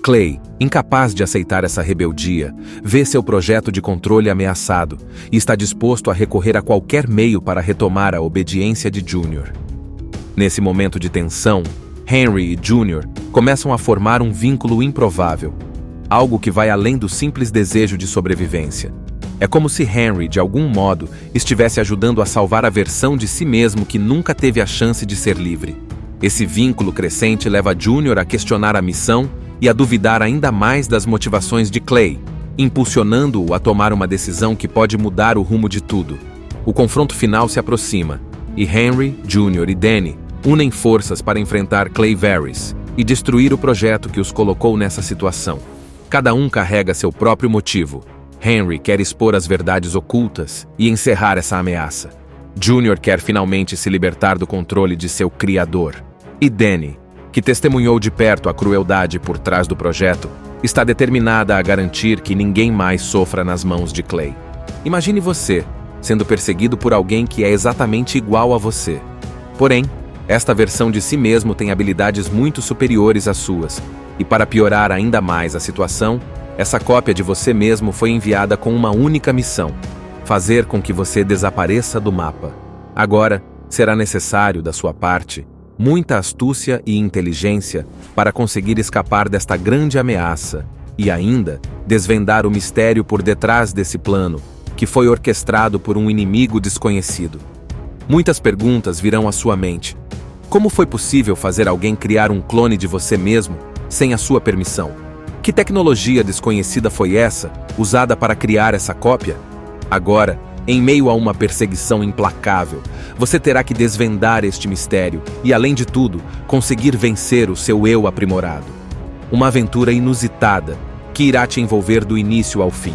Clay, incapaz de aceitar essa rebeldia, vê seu projeto de controle ameaçado e está disposto a recorrer a qualquer meio para retomar a obediência de Junior. Nesse momento de tensão, Henry e Junior começam a formar um vínculo improvável, algo que vai além do simples desejo de sobrevivência. É como se Henry, de algum modo, estivesse ajudando a salvar a versão de si mesmo que nunca teve a chance de ser livre. Esse vínculo crescente leva Junior a questionar a missão e a duvidar ainda mais das motivações de Clay, impulsionando-o a tomar uma decisão que pode mudar o rumo de tudo. O confronto final se aproxima, e Henry, Junior e Danny unem forças para enfrentar Clay Varys e destruir o projeto que os colocou nessa situação. Cada um carrega seu próprio motivo. Henry quer expor as verdades ocultas e encerrar essa ameaça. Junior quer finalmente se libertar do controle de seu criador. E Danny, que testemunhou de perto a crueldade por trás do projeto, está determinada a garantir que ninguém mais sofra nas mãos de Clay. Imagine você sendo perseguido por alguém que é exatamente igual a você. Porém, esta versão de si mesmo tem habilidades muito superiores às suas, e para piorar ainda mais a situação, essa cópia de você mesmo foi enviada com uma única missão: fazer com que você desapareça do mapa. Agora, será necessário, da sua parte, muita astúcia e inteligência para conseguir escapar desta grande ameaça e ainda desvendar o mistério por detrás desse plano, que foi orquestrado por um inimigo desconhecido. Muitas perguntas virão à sua mente. Como foi possível fazer alguém criar um clone de você mesmo sem a sua permissão? Que tecnologia desconhecida foi essa, usada para criar essa cópia? Agora, em meio a uma perseguição implacável, você terá que desvendar este mistério e, além de tudo, conseguir vencer o seu eu aprimorado. Uma aventura inusitada que irá te envolver do início ao fim.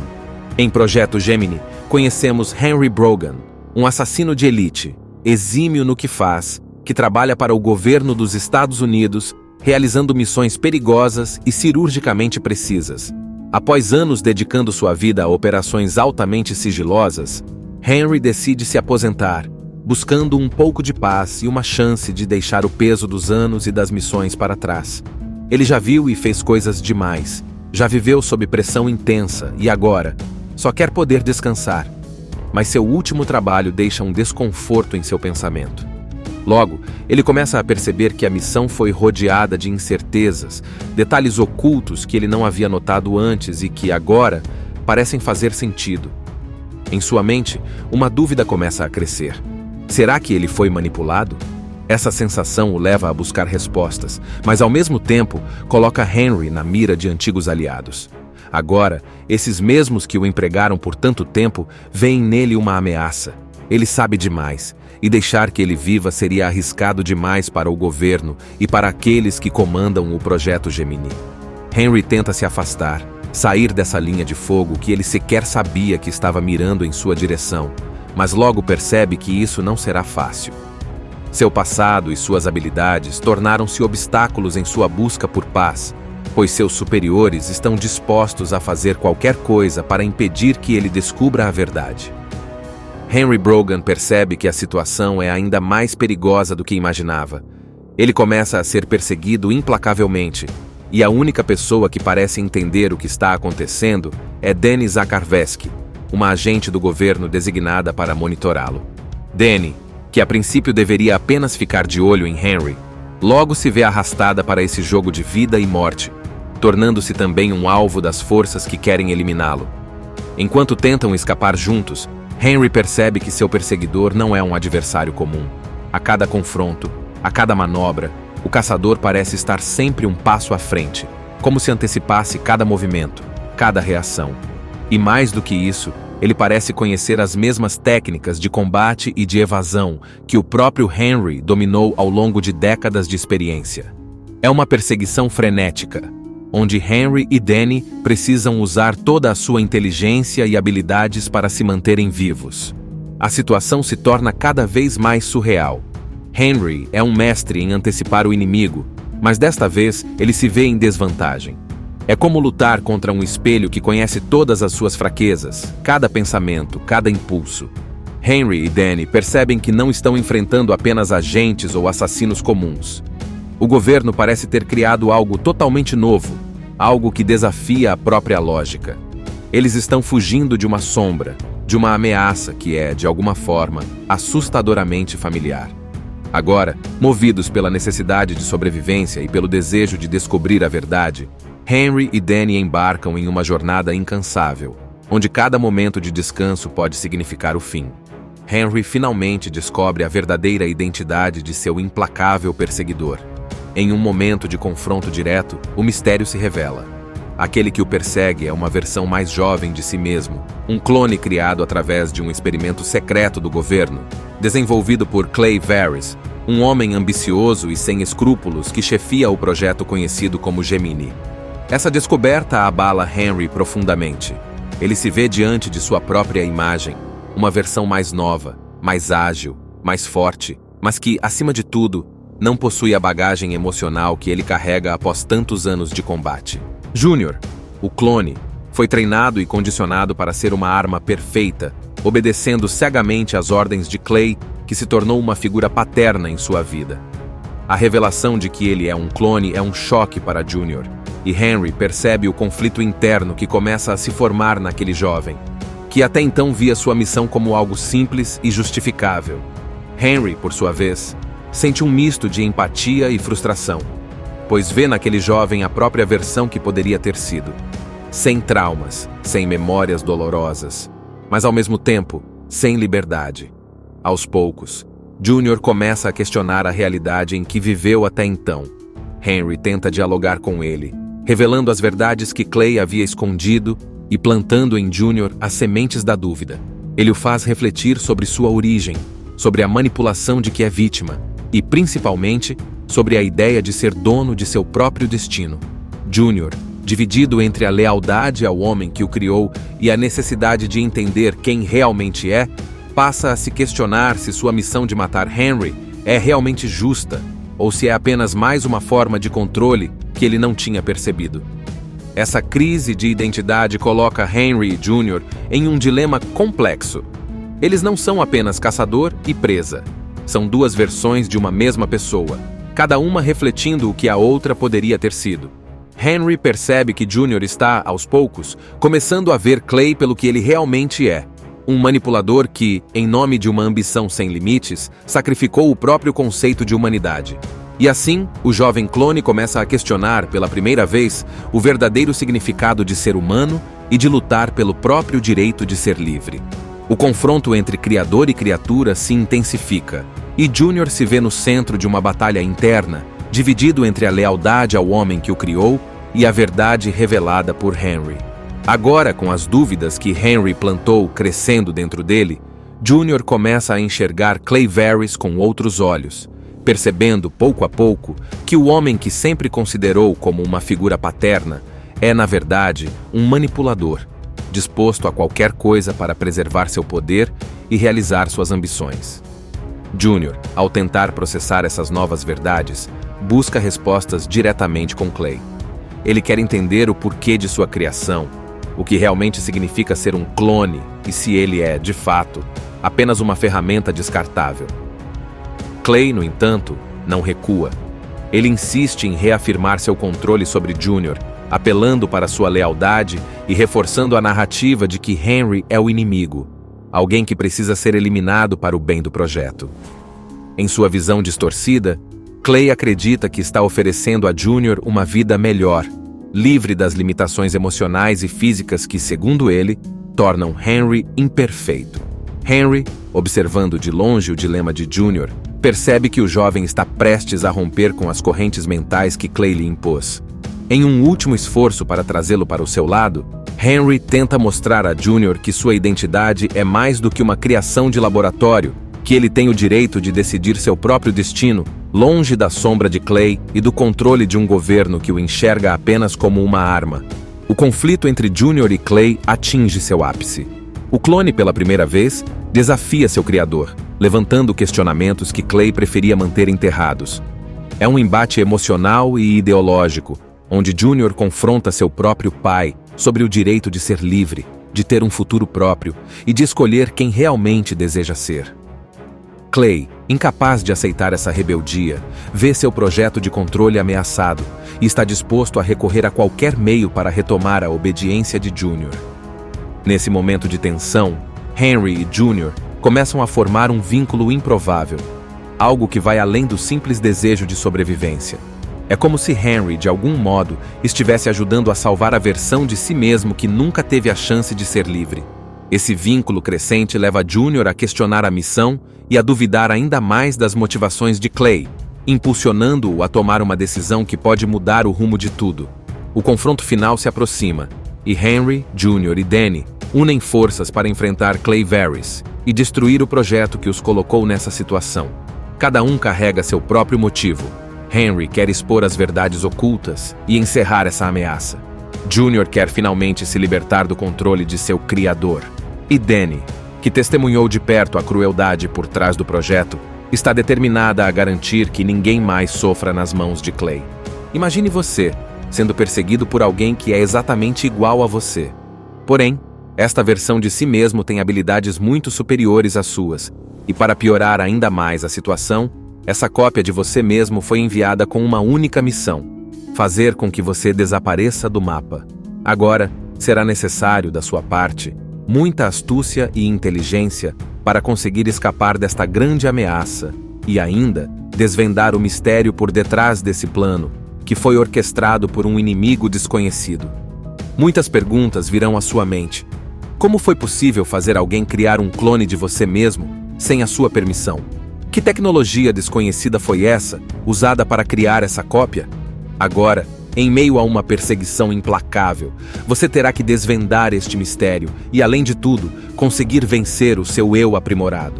Em Projeto Gemini, conhecemos Henry Brogan, um assassino de elite, exímio no que faz, que trabalha para o governo dos Estados Unidos, realizando missões perigosas e cirurgicamente precisas. Após anos dedicando sua vida a operações altamente sigilosas, Henry decide se aposentar, buscando um pouco de paz e uma chance de deixar o peso dos anos e das missões para trás. Ele já viu e fez coisas demais, já viveu sob pressão intensa e agora só quer poder descansar. Mas seu último trabalho deixa um desconforto em seu pensamento. Logo, ele começa a perceber que a missão foi rodeada de incertezas, detalhes ocultos que ele não havia notado antes e que, agora, parecem fazer sentido. Em sua mente, uma dúvida começa a crescer. Será que ele foi manipulado? Essa sensação o leva a buscar respostas, mas ao mesmo tempo coloca Henry na mira de antigos aliados. Agora, esses mesmos que o empregaram por tanto tempo veem nele uma ameaça. Ele sabe demais, e deixar que ele viva seria arriscado demais para o governo e para aqueles que comandam o Projeto Gemini. Henry tenta se afastar, sair dessa linha de fogo que ele sequer sabia que estava mirando em sua direção, mas logo percebe que isso não será fácil. Seu passado e suas habilidades tornaram-se obstáculos em sua busca por paz, pois seus superiores estão dispostos a fazer qualquer coisa para impedir que ele descubra a verdade. Henry Brogan percebe que a situação é ainda mais perigosa do que imaginava. Ele começa a ser perseguido implacavelmente, e a única pessoa que parece entender o que está acontecendo é Dani Zakharevsky, uma agente do governo designada para monitorá-lo. Dani, que a princípio deveria apenas ficar de olho em Henry, logo se vê arrastada para esse jogo de vida e morte, tornando-se também um alvo das forças que querem eliminá-lo. Enquanto tentam escapar juntos, Henry percebe que seu perseguidor não é um adversário comum. A cada confronto, a cada manobra, o caçador parece estar sempre um passo à frente, como se antecipasse cada movimento, cada reação. E mais do que isso, ele parece conhecer as mesmas técnicas de combate e de evasão que o próprio Henry dominou ao longo de décadas de experiência. É uma perseguição frenética, onde Henry e Dani precisam usar toda a sua inteligência e habilidades para se manterem vivos. A situação se torna cada vez mais surreal. Henry é um mestre em antecipar o inimigo, mas desta vez ele se vê em desvantagem. É como lutar contra um espelho que conhece todas as suas fraquezas, cada pensamento, cada impulso. Henry e Dani percebem que não estão enfrentando apenas agentes ou assassinos comuns. O governo parece ter criado algo totalmente novo, algo que desafia a própria lógica. Eles estão fugindo de uma sombra, de uma ameaça que é, de alguma forma, assustadoramente familiar. Agora, movidos pela necessidade de sobrevivência e pelo desejo de descobrir a verdade, Henry e Dani embarcam em uma jornada incansável, onde cada momento de descanso pode significar o fim. Henry finalmente descobre a verdadeira identidade de seu implacável perseguidor. Em um momento de confronto direto, o mistério se revela. Aquele que o persegue é uma versão mais jovem de si mesmo, um clone criado através de um experimento secreto do governo, desenvolvido por Clay Verris, um homem ambicioso e sem escrúpulos que chefia o projeto conhecido como Gemini. Essa descoberta abala Henry profundamente. Ele se vê diante de sua própria imagem, uma versão mais nova, mais ágil, mais forte, mas que, acima de tudo, não possui a bagagem emocional que ele carrega após tantos anos de combate. Júnior, o clone, foi treinado e condicionado para ser uma arma perfeita, obedecendo cegamente às ordens de Clay, que se tornou uma figura paterna em sua vida. A revelação de que ele é um clone é um choque para Junior, e Henry percebe o conflito interno que começa a se formar naquele jovem, que até então via sua missão como algo simples e justificável. Henry, por sua vez, sente um misto de empatia e frustração, pois vê naquele jovem a própria versão que poderia ter sido. Sem traumas, sem memórias dolorosas, mas ao mesmo tempo, sem liberdade. Aos poucos, Junior começa a questionar a realidade em que viveu até então. Henry tenta dialogar com ele, revelando as verdades que Clay havia escondido e plantando em Junior as sementes da dúvida. Ele o faz refletir sobre sua origem, sobre a manipulação de que é vítima e, principalmente, sobre a ideia de ser dono de seu próprio destino. Junior, dividido entre a lealdade ao homem que o criou e a necessidade de entender quem realmente é, passa a se questionar se sua missão de matar Henry é realmente justa ou se é apenas mais uma forma de controle que ele não tinha percebido. Essa crise de identidade coloca Henry e Junior em um dilema complexo. Eles não são apenas caçador e presa. São duas versões de uma mesma pessoa, cada uma refletindo o que a outra poderia ter sido. Henry percebe que Junior está, aos poucos, começando a ver Clay pelo que ele realmente é. Um manipulador que, em nome de uma ambição sem limites, sacrificou o próprio conceito de humanidade. E assim, o jovem clone começa a questionar, pela primeira vez, o verdadeiro significado de ser humano e de lutar pelo próprio direito de ser livre. O confronto entre criador e criatura se intensifica, e Junior se vê no centro de uma batalha interna, dividido entre a lealdade ao homem que o criou e a verdade revelada por Henry. Agora, com as dúvidas que Henry plantou crescendo dentro dele, Junior começa a enxergar Clay Varys com outros olhos, percebendo, pouco a pouco, que o homem que sempre considerou como uma figura paterna é, na verdade, um manipulador, disposto a qualquer coisa para preservar seu poder e realizar suas ambições. Junior, ao tentar processar essas novas verdades, busca respostas diretamente com Clay. Ele quer entender o porquê de sua criação, o que realmente significa ser um clone e se ele é, de fato, apenas uma ferramenta descartável. Clay, no entanto, não recua. Ele insiste em reafirmar seu controle sobre Junior, apelando para sua lealdade e reforçando a narrativa de que Henry é o inimigo, alguém que precisa ser eliminado para o bem do projeto. Em sua visão distorcida, Clay acredita que está oferecendo a Junior uma vida melhor, livre das limitações emocionais e físicas que, segundo ele, tornam Henry imperfeito. Henry, observando de longe o dilema de Junior, percebe que o jovem está prestes a romper com as correntes mentais que Clay lhe impôs. Em um último esforço para trazê-lo para o seu lado, Henry tenta mostrar a Junior que sua identidade é mais do que uma criação de laboratório, que ele tem o direito de decidir seu próprio destino, longe da sombra de Clay e do controle de um governo que o enxerga apenas como uma arma. O conflito entre Junior e Clay atinge seu ápice. O clone, pela primeira vez, desafia seu criador, levantando questionamentos que Clay preferia manter enterrados. É um embate emocional e ideológico, onde Junior confronta seu próprio pai sobre o direito de ser livre, de ter um futuro próprio e de escolher quem realmente deseja ser. Clay, incapaz de aceitar essa rebeldia, vê seu projeto de controle ameaçado e está disposto a recorrer a qualquer meio para retomar a obediência de Junior. Nesse momento de tensão, Henry e Junior começam a formar um vínculo improvável, algo que vai além do simples desejo de sobrevivência. É como se Henry, de algum modo, estivesse ajudando a salvar a versão de si mesmo que nunca teve a chance de ser livre. Esse vínculo crescente leva Junior a questionar a missão e a duvidar ainda mais das motivações de Clay, impulsionando-o a tomar uma decisão que pode mudar o rumo de tudo. O confronto final se aproxima, e Henry, Junior e Danny unem forças para enfrentar Clay Varys e destruir o projeto que os colocou nessa situação. Cada um carrega seu próprio motivo. Henry quer expor as verdades ocultas e encerrar essa ameaça. Junior quer finalmente se libertar do controle de seu criador. E Danny, que testemunhou de perto a crueldade por trás do projeto, está determinada a garantir que ninguém mais sofra nas mãos de Clay. Imagine você sendo perseguido por alguém que é exatamente igual a você. Porém, esta versão de si mesmo tem habilidades muito superiores às suas, e para piorar ainda mais a situação, Essa cópia de você mesmo foi enviada com uma única missão: fazer com que você desapareça do mapa. Agora, será necessário, da sua parte, muita astúcia e inteligência para conseguir escapar desta grande ameaça e ainda desvendar o mistério por detrás desse plano, que foi orquestrado por um inimigo desconhecido. Muitas perguntas virão à sua mente. Como foi possível fazer alguém criar um clone de você mesmo sem a sua permissão? Que tecnologia desconhecida foi essa, usada para criar essa cópia? Agora, em meio a uma perseguição implacável, você terá que desvendar este mistério e, além de tudo, conseguir vencer o seu eu aprimorado.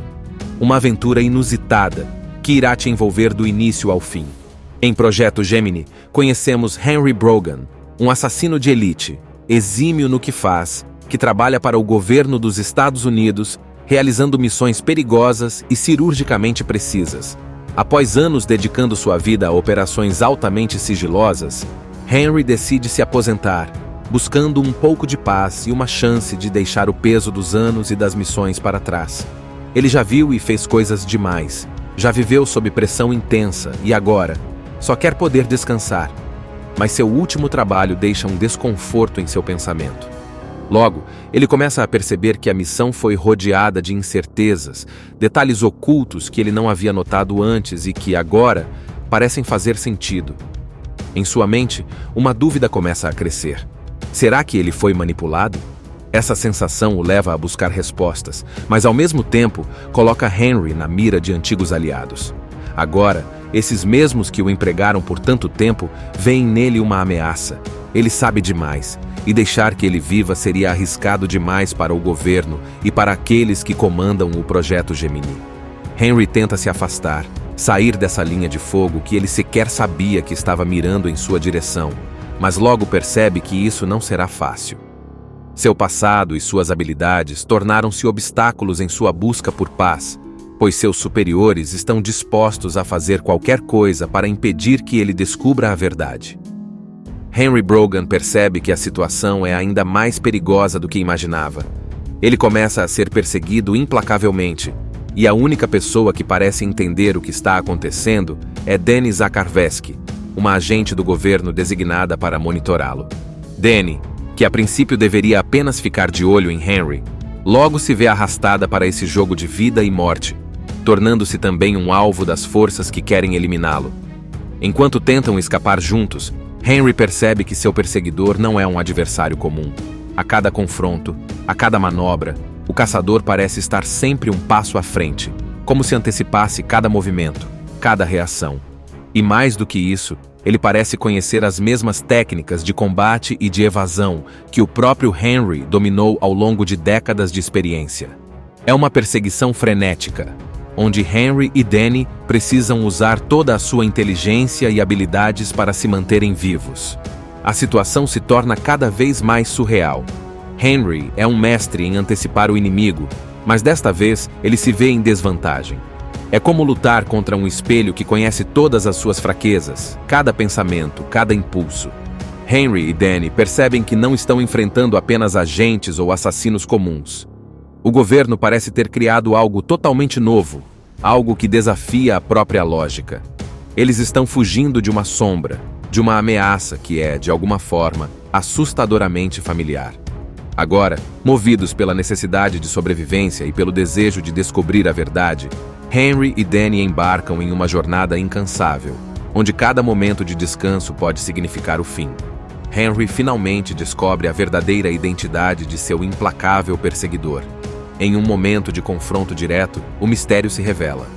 Uma aventura inusitada que irá te envolver do início ao fim. Em Projeto Gemini, conhecemos Henry Brogan, um assassino de elite, exímio no que faz, que trabalha para o governo dos Estados Unidos, realizando missões perigosas e cirurgicamente precisas. Após anos dedicando sua vida a operações altamente sigilosas, Henry decide se aposentar, buscando um pouco de paz e uma chance de deixar o peso dos anos e das missões para trás. Ele já viu e fez coisas demais, já viveu sob pressão intensa e agora só quer poder descansar. Mas seu último trabalho deixa um desconforto em seu pensamento. Logo, ele começa a perceber que a missão foi rodeada de incertezas, detalhes ocultos que ele não havia notado antes e que, agora, parecem fazer sentido. Em sua mente, uma dúvida começa a crescer. Será que ele foi manipulado? Essa sensação o leva a buscar respostas, mas ao mesmo tempo coloca Henry na mira de antigos aliados. Agora, esses mesmos que o empregaram por tanto tempo veem nele uma ameaça. Ele sabe demais, e deixar que ele viva seria arriscado demais para o governo e para aqueles que comandam o Projeto Gemini. Henry tenta se afastar, sair dessa linha de fogo que ele sequer sabia que estava mirando em sua direção, mas logo percebe que isso não será fácil. Seu passado e suas habilidades tornaram-se obstáculos em sua busca por paz, pois seus superiores estão dispostos a fazer qualquer coisa para impedir que ele descubra a verdade. Henry Brogan percebe que a situação é ainda mais perigosa do que imaginava. Ele começa a ser perseguido implacavelmente, e a única pessoa que parece entender o que está acontecendo é Dani Zakharevsky, uma agente do governo designada para monitorá-lo. Dani, que a princípio deveria apenas ficar de olho em Henry, logo se vê arrastada para esse jogo de vida e morte, tornando-se também um alvo das forças que querem eliminá-lo. Enquanto tentam escapar juntos, Henry percebe que seu perseguidor não é um adversário comum. A cada confronto, a cada manobra, o caçador parece estar sempre um passo à frente, como se antecipasse cada movimento, cada reação. E mais do que isso, ele parece conhecer as mesmas técnicas de combate e de evasão que o próprio Henry dominou ao longo de décadas de experiência. É uma perseguição frenética, onde Henry e Dani precisam usar toda a sua inteligência e habilidades para se manterem vivos. A situação se torna cada vez mais surreal. Henry é um mestre em antecipar o inimigo, mas desta vez ele se vê em desvantagem. É como lutar contra um espelho que conhece todas as suas fraquezas, cada pensamento, cada impulso. Henry e Dani percebem que não estão enfrentando apenas agentes ou assassinos comuns. O governo parece ter criado algo totalmente novo, algo que desafia a própria lógica. Eles estão fugindo de uma sombra, de uma ameaça que é, de alguma forma, assustadoramente familiar. Agora, movidos pela necessidade de sobrevivência e pelo desejo de descobrir a verdade, Henry e Dani embarcam em uma jornada incansável, onde cada momento de descanso pode significar o fim. Henry finalmente descobre a verdadeira identidade de seu implacável perseguidor. Em um momento de confronto direto, o mistério se revela.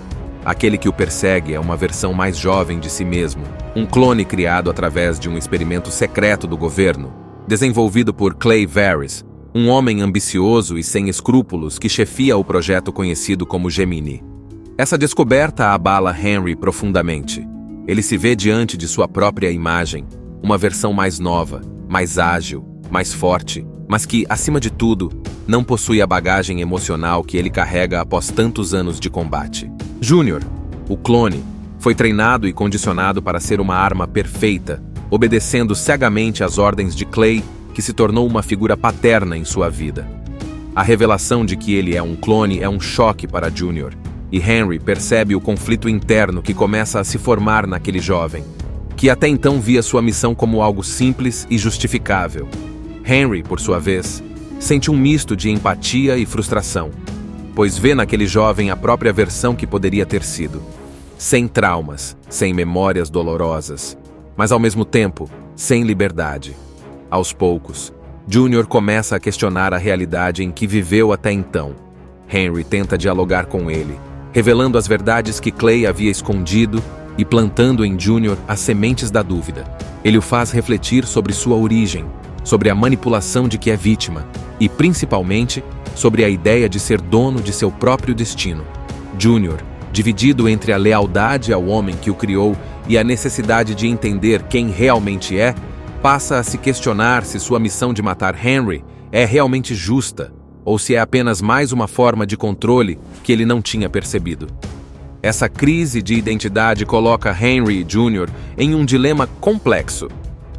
Aquele que o persegue é uma versão mais jovem de si mesmo, um clone criado através de um experimento secreto do governo, desenvolvido por Clay Verris, um homem ambicioso e sem escrúpulos que chefia o projeto conhecido como Gemini. Essa descoberta abala Henry profundamente. Ele se vê diante de sua própria imagem, uma versão mais nova, mais ágil, mais forte, mas que, acima de tudo, não possui a bagagem emocional que ele carrega após tantos anos de combate. Júnior, o clone, foi treinado e condicionado para ser uma arma perfeita, obedecendo cegamente às ordens de Clay, que se tornou uma figura paterna em sua vida. A revelação de que ele é um clone é um choque para Júnior. e Henry percebe o conflito interno que começa a se formar naquele jovem, que até então via sua missão como algo simples e justificável. Henry, por sua vez, sente um misto de empatia e frustração, pois vê naquele jovem a própria versão que poderia ter sido. Sem traumas, sem memórias dolorosas, mas ao mesmo tempo, sem liberdade. Aos poucos, Junior começa a questionar a realidade em que viveu até então. Henry tenta dialogar com ele, revelando as verdades que Clay havia escondido e plantando em Junior as sementes da dúvida. Ele o faz refletir sobre sua origem, sobre a manipulação de que é vítima e, principalmente, sobre a ideia de ser dono de seu próprio destino. Junior, dividido entre a lealdade ao homem que o criou e a necessidade de entender quem realmente é, passa a se questionar se sua missão de matar Henry é realmente justa ou se é apenas mais uma forma de controle que ele não tinha percebido. Essa crise de identidade coloca Henry e Junior em um dilema complexo.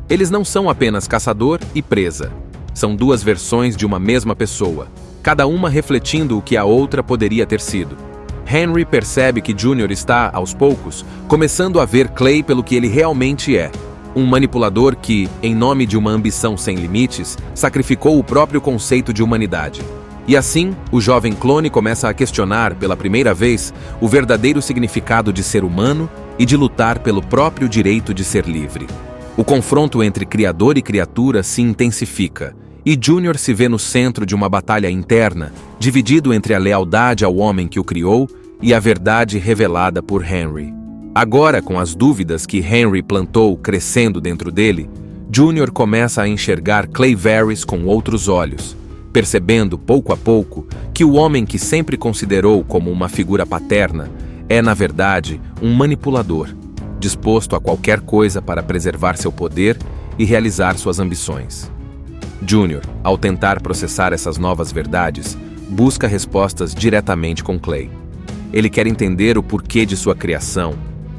Eles não são apenas caçador e presa. São duas versões de uma mesma pessoa, cada uma refletindo o que a outra poderia ter sido. Henry percebe que Junior está, aos poucos, começando a ver Clay pelo que ele realmente é. Um manipulador que, em nome de uma ambição sem limites, sacrificou o próprio conceito de humanidade. E assim, o jovem clone começa a questionar, pela primeira vez, o verdadeiro significado de ser humano e de lutar pelo próprio direito de ser livre. O confronto entre criador e criatura se intensifica, e Junior se vê no centro de uma batalha interna, dividido entre a lealdade ao homem que o criou e a verdade revelada por Henry. Agora, com as dúvidas que Henry plantou crescendo dentro dele, Junior começa a enxergar Clay Varys com outros olhos, percebendo, pouco a pouco, que o homem que sempre considerou como uma figura paterna é, na verdade, um manipulador, disposto a qualquer coisa para preservar seu poder e realizar suas ambições. Junior, ao tentar processar essas novas verdades, busca respostas diretamente com Clay. Ele quer entender o porquê de sua criação,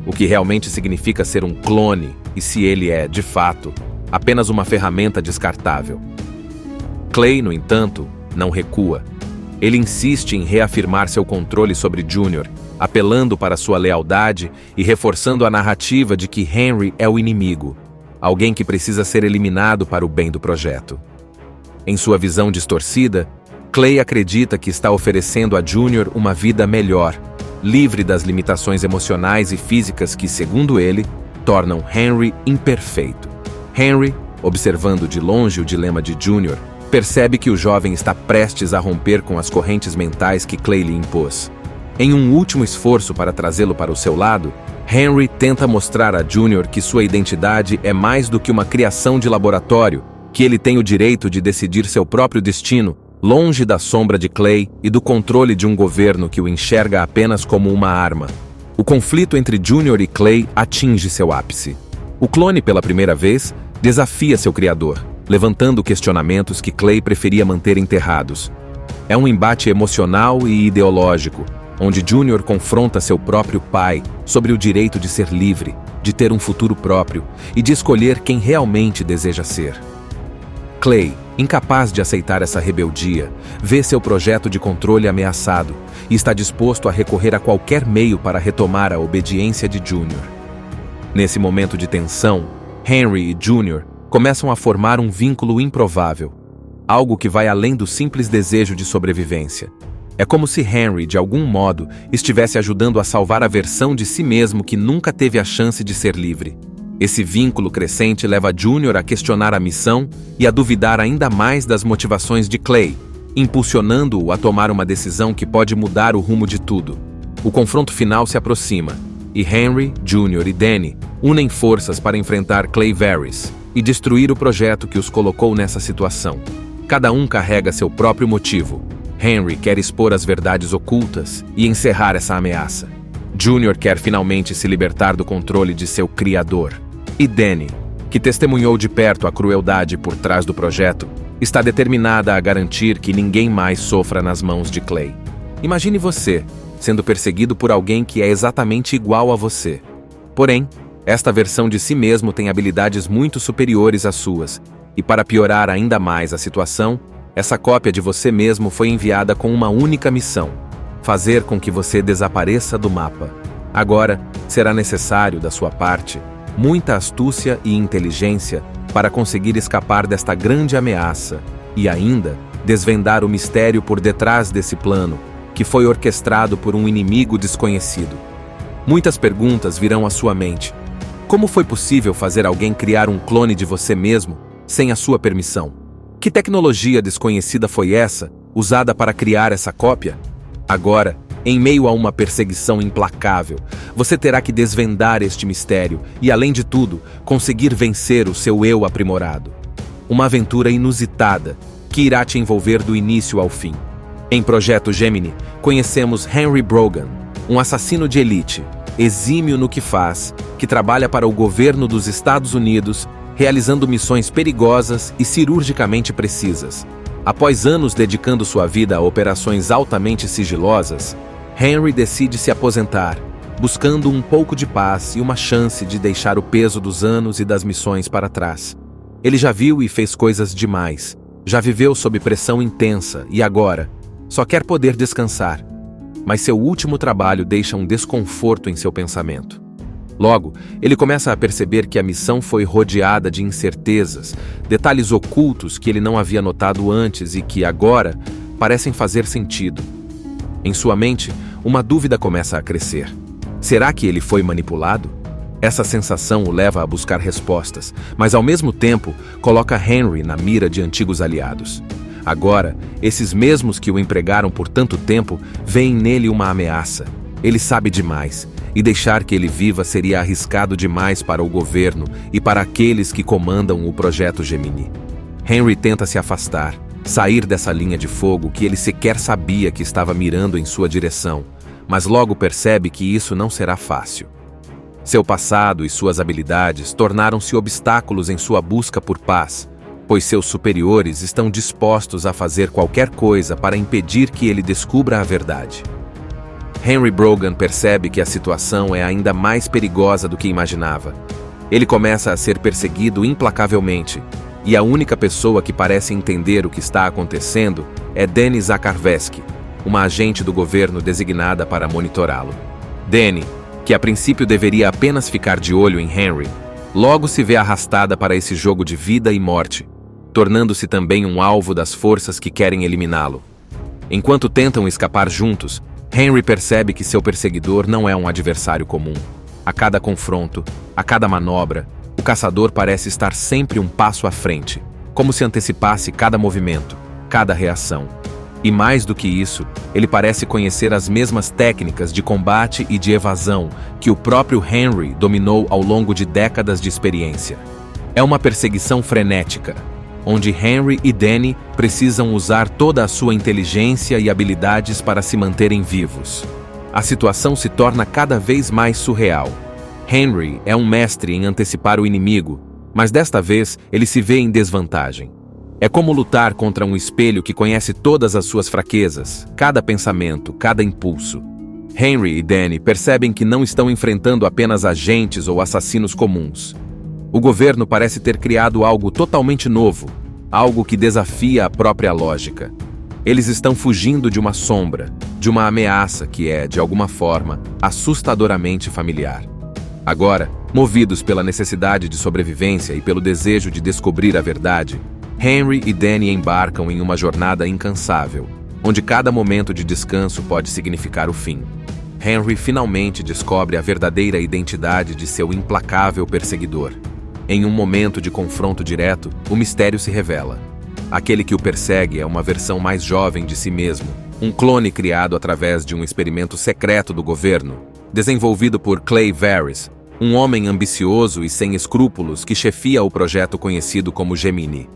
o que realmente significa ser um clone e se ele é, de fato, apenas uma ferramenta descartável. Clay, no entanto, não recua. Ele insiste em reafirmar seu controle sobre Junior, apelando para sua lealdade e reforçando a narrativa de que Henry é o inimigo, alguém que precisa ser eliminado para o bem do projeto. Em sua visão distorcida, Clay acredita que está oferecendo a Junior uma vida melhor, livre das limitações emocionais e físicas que, segundo ele, tornam Henry imperfeito. Henry, observando de longe o dilema de Junior, percebe que o jovem está prestes a romper com as correntes mentais que Clay lhe impôs. Em um último esforço para trazê-lo para o seu lado, Henry tenta mostrar a Junior que sua identidade é mais do que uma criação de laboratório, que ele tem o direito de decidir seu próprio destino, longe da sombra de Clay e do controle de um governo que o enxerga apenas como uma arma. O conflito entre Junior e Clay atinge seu ápice. O clone, pela primeira vez, desafia seu criador, levantando questionamentos que Clay preferia manter enterrados. É um embate emocional e ideológico, onde Junior confronta seu próprio pai sobre o direito de ser livre, de ter um futuro próprio e de escolher quem realmente deseja ser. Clay, incapaz de aceitar essa rebeldia, vê seu projeto de controle ameaçado e está disposto a recorrer a qualquer meio para retomar a obediência de Junior. Nesse momento de tensão, Henry e Junior começam a formar um vínculo improvável, algo que vai além do simples desejo de sobrevivência. É como se Henry, de algum modo, estivesse ajudando a salvar a versão de si mesmo que nunca teve a chance de ser livre. Esse vínculo crescente leva Junior a questionar a missão e a duvidar ainda mais das motivações de Clay, impulsionando-o a tomar uma decisão que pode mudar o rumo de tudo. O confronto final se aproxima, e Henry, Junior e Danny unem forças para enfrentar Clay Varys e destruir o projeto que os colocou nessa situação. Cada um carrega seu próprio motivo. Henry quer expor as verdades ocultas e encerrar essa ameaça. Junior quer finalmente se libertar do controle de seu criador. E Danny, que testemunhou de perto a crueldade por trás do projeto, está determinada a garantir que ninguém mais sofra nas mãos de Clay. Imagine você sendo perseguido por alguém que é exatamente igual a você. Porém, esta versão de si mesmo tem habilidades muito superiores às suas, e para piorar ainda mais a situação, essa cópia de você mesmo foi enviada com uma única missão: fazer com que você desapareça do mapa. Agora, será necessário, da sua parte, muita astúcia e inteligência para conseguir escapar desta grande ameaça e ainda desvendar o mistério por detrás desse plano, que foi orquestrado por um inimigo desconhecido. Muitas perguntas virão à sua mente. Como foi possível fazer alguém criar um clone de você mesmo sem a sua permissão? Que tecnologia desconhecida foi essa, usada para criar essa cópia? Agora, em meio a uma perseguição implacável, você terá que desvendar este mistério e, além de tudo, conseguir vencer o seu eu aprimorado. Uma aventura inusitada que irá te envolver do início ao fim. Em Projeto Gemini, conhecemos Henry Brogan, um assassino de elite, exímio no que faz, que trabalha para o governo dos Estados Unidos, realizando missões perigosas e cirurgicamente precisas. Após anos dedicando sua vida a operações altamente sigilosas, Henry decide se aposentar, buscando um pouco de paz e uma chance de deixar o peso dos anos e das missões para trás. Ele já viu e fez coisas demais, já viveu sob pressão intensa e agora só quer poder descansar. Mas seu último trabalho deixa um desconforto em seu pensamento. Logo, ele começa a perceber que a missão foi rodeada de incertezas, detalhes ocultos que ele não havia notado antes e que, agora, parecem fazer sentido. Em sua mente, uma dúvida começa a crescer. Será que ele foi manipulado? Essa sensação o leva a buscar respostas, mas ao mesmo tempo coloca Henry na mira de antigos aliados. Agora, esses mesmos que o empregaram por tanto tempo veem nele uma ameaça. Ele sabe demais, e deixar que ele viva seria arriscado demais para o governo e para aqueles que comandam o Projeto Gemini. Henry tenta se afastar, sair dessa linha de fogo que ele sequer sabia que estava mirando em sua direção, mas logo percebe que isso não será fácil. Seu passado e suas habilidades tornaram-se obstáculos em sua busca por paz, pois seus superiores estão dispostos a fazer qualquer coisa para impedir que ele descubra a verdade. Henry Brogan percebe que a situação é ainda mais perigosa do que imaginava. Ele começa a ser perseguido implacavelmente, e a única pessoa que parece entender o que está acontecendo é Dani Zakharevsky, uma agente do governo designada para monitorá-lo. Dani, que a princípio deveria apenas ficar de olho em Henry, logo se vê arrastada para esse jogo de vida e morte, tornando-se também um alvo das forças que querem eliminá-lo. Enquanto tentam escapar juntos, Henry percebe que seu perseguidor não é um adversário comum. A cada confronto, a cada manobra, o caçador parece estar sempre um passo à frente, como se antecipasse cada movimento, cada reação. E mais do que isso, ele parece conhecer as mesmas técnicas de combate e de evasão que o próprio Henry dominou ao longo de décadas de experiência. É uma perseguição frenética, onde Henry e Dani precisam usar toda a sua inteligência e habilidades para se manterem vivos. A situação se torna cada vez mais surreal. Henry é um mestre em antecipar o inimigo, mas desta vez ele se vê em desvantagem. É como lutar contra um espelho que conhece todas as suas fraquezas, cada pensamento, cada impulso. Henry e Dani percebem que não estão enfrentando apenas agentes ou assassinos comuns. O governo parece ter criado algo totalmente novo, algo que desafia a própria lógica. Eles estão fugindo de uma sombra, de uma ameaça que é, de alguma forma, assustadoramente familiar. Agora, movidos pela necessidade de sobrevivência e pelo desejo de descobrir a verdade, Henry e Dani embarcam em uma jornada incansável, onde cada momento de descanso pode significar o fim. Henry finalmente descobre a verdadeira identidade de seu implacável perseguidor. Em um momento de confronto direto, o mistério se revela. Aquele que o persegue é uma versão mais jovem de si mesmo, um clone criado através de um experimento secreto do governo, desenvolvido por Clay Verris, um homem ambicioso e sem escrúpulos que chefia o projeto conhecido como Gemini.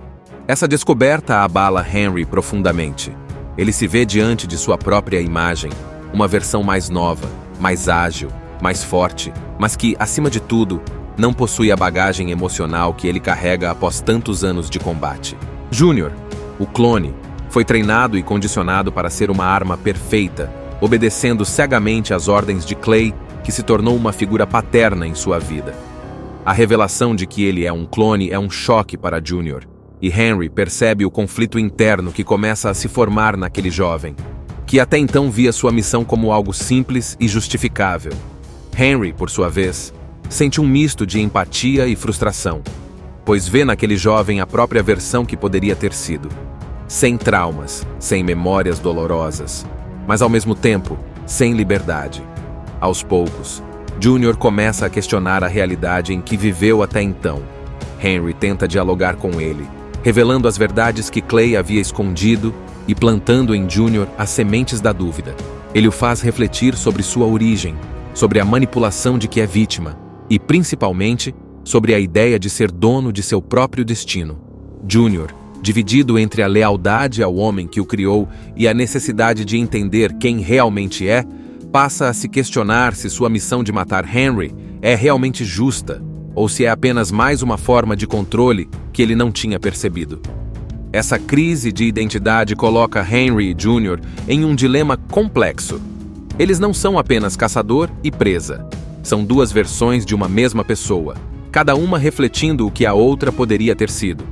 Essa descoberta abala Henry profundamente. Ele se vê diante de sua própria imagem, uma versão mais nova, mais ágil, mais forte, mas que, acima de tudo, não possui a bagagem emocional que ele carrega após tantos anos de combate. Júnior, o clone, foi treinado e condicionado para ser uma arma perfeita, obedecendo cegamente às ordens de Clay, que se tornou uma figura paterna em sua vida. A revelação de que ele é um clone é um choque para Júnior, e Henry percebe o conflito interno que começa a se formar naquele jovem. que até então via sua missão como algo simples e justificável. Henry, por sua vez, sente um misto de empatia e frustração, pois vê naquele jovem a própria versão que poderia ter sido. Sem traumas, sem memórias dolorosas, mas ao mesmo tempo, sem liberdade. Aos poucos, Junior começa a questionar a realidade em que viveu até então. Henry tenta dialogar com ele, revelando as verdades que Clay havia escondido e plantando em Junior as sementes da dúvida. Ele o faz refletir sobre sua origem, sobre a manipulação de que é vítima e, principalmente, sobre a ideia de ser dono de seu próprio destino. Junior, dividido entre a lealdade ao homem que o criou e a necessidade de entender quem realmente é, passa a se questionar se sua missão de matar Henry é realmente justa ou se é apenas mais uma forma de controle que ele não tinha percebido. Essa crise de identidade coloca Henry e Junior em um dilema complexo. Eles não são apenas caçador e presa. São duas versões de uma mesma pessoa, cada uma refletindo o que a outra poderia ter sido.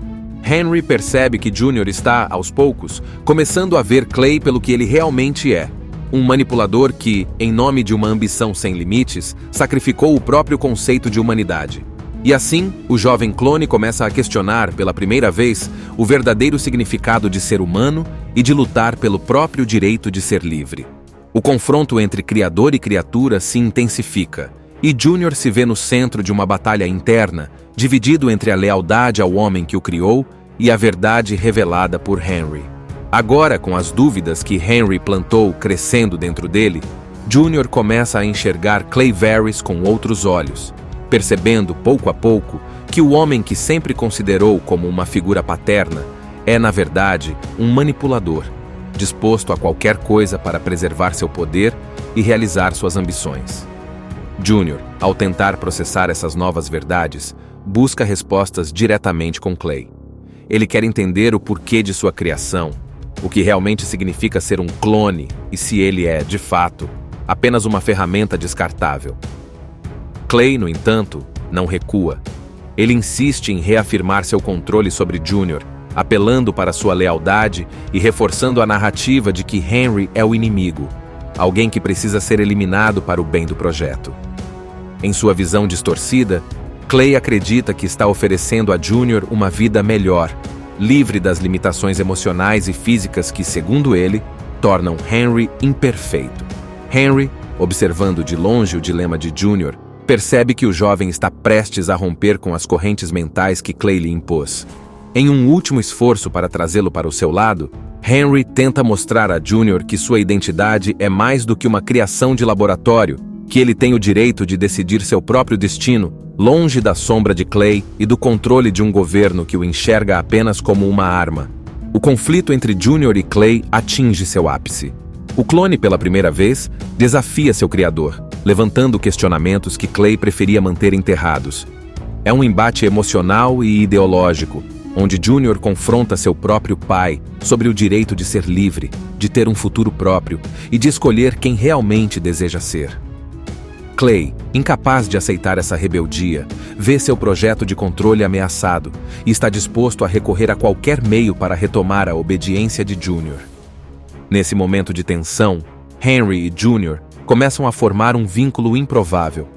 Henry percebe que Junior está, aos poucos, começando a ver Clay pelo que ele realmente é. Um manipulador que, em nome de uma ambição sem limites, sacrificou o próprio conceito de humanidade. E assim, o jovem clone começa a questionar, pela primeira vez, o verdadeiro significado de ser humano e de lutar pelo próprio direito de ser livre. O confronto entre criador e criatura se intensifica, e Junior se vê no centro de uma batalha interna, dividido entre a lealdade ao homem que o criou e a verdade revelada por Henry. Agora, com as dúvidas que Henry plantou crescendo dentro dele, Junior começa a enxergar Clay Varys com outros olhos, percebendo, pouco a pouco, que o homem que sempre considerou como uma figura paterna é, na verdade, um manipulador, disposto a qualquer coisa para preservar seu poder e realizar suas ambições. Junior, ao tentar processar essas novas verdades, busca respostas diretamente com Clay. Ele quer entender o porquê de sua criação, o que realmente significa ser um clone e se ele é, de fato, apenas uma ferramenta descartável. Clay, no entanto, não recua. Ele insiste em reafirmar seu controle sobre Junior, apelando para sua lealdade e reforçando a narrativa de que Henry é o inimigo, alguém que precisa ser eliminado para o bem do projeto. Em sua visão distorcida, Clay acredita que está oferecendo a Junior uma vida melhor, livre das limitações emocionais e físicas que, segundo ele, tornam Henry imperfeito. Henry, observando de longe o dilema de Junior, percebe que o jovem está prestes a romper com as correntes mentais que Clay lhe impôs. Em um último esforço para trazê-lo para o seu lado, Henry tenta mostrar a Junior que sua identidade é mais do que uma criação de laboratório, que ele tem o direito de decidir seu próprio destino, longe da sombra de Clay e do controle de um governo que o enxerga apenas como uma arma. O conflito entre Junior e Clay atinge seu ápice. O clone, pela primeira vez, desafia seu criador, levantando questionamentos que Clay preferia manter enterrados. É um embate emocional e ideológico, onde Junior confronta seu próprio pai sobre o direito de ser livre, de ter um futuro próprio e de escolher quem realmente deseja ser. Clay, incapaz de aceitar essa rebeldia, vê seu projeto de controle ameaçado e está disposto a recorrer a qualquer meio para retomar a obediência de Junior. Nesse momento de tensão, Henry e Junior começam a formar um vínculo improvável,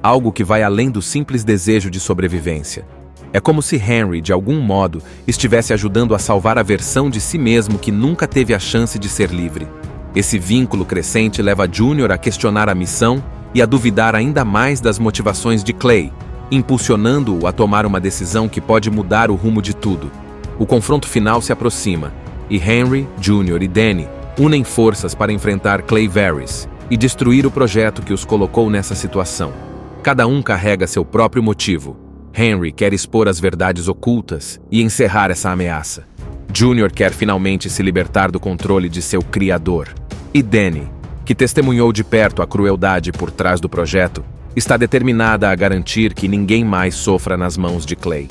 algo que vai além do simples desejo de sobrevivência. É como se Henry, de algum modo, estivesse ajudando a salvar a versão de si mesmo que nunca teve a chance de ser livre. Esse vínculo crescente leva Junior a questionar a missão e a duvidar ainda mais das motivações de Clay, impulsionando-o a tomar uma decisão que pode mudar o rumo de tudo. O confronto final se aproxima, e Henry, Junior e Danny unem forças para enfrentar Clay Varys e destruir o projeto que os colocou nessa situação. Cada um carrega seu próprio motivo. Henry quer expor as verdades ocultas e encerrar essa ameaça. Junior quer finalmente se libertar do controle de seu criador. E Danny, que testemunhou de perto a crueldade por trás do projeto, está determinada a garantir que ninguém mais sofra nas mãos de Clay.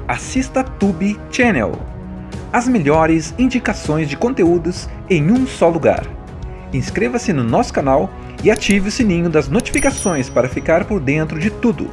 Assista Tube Channel. As melhores indicações de conteúdos em um só lugar. Inscreva-se no nosso canal e ative o sininho das notificações para ficar por dentro de tudo.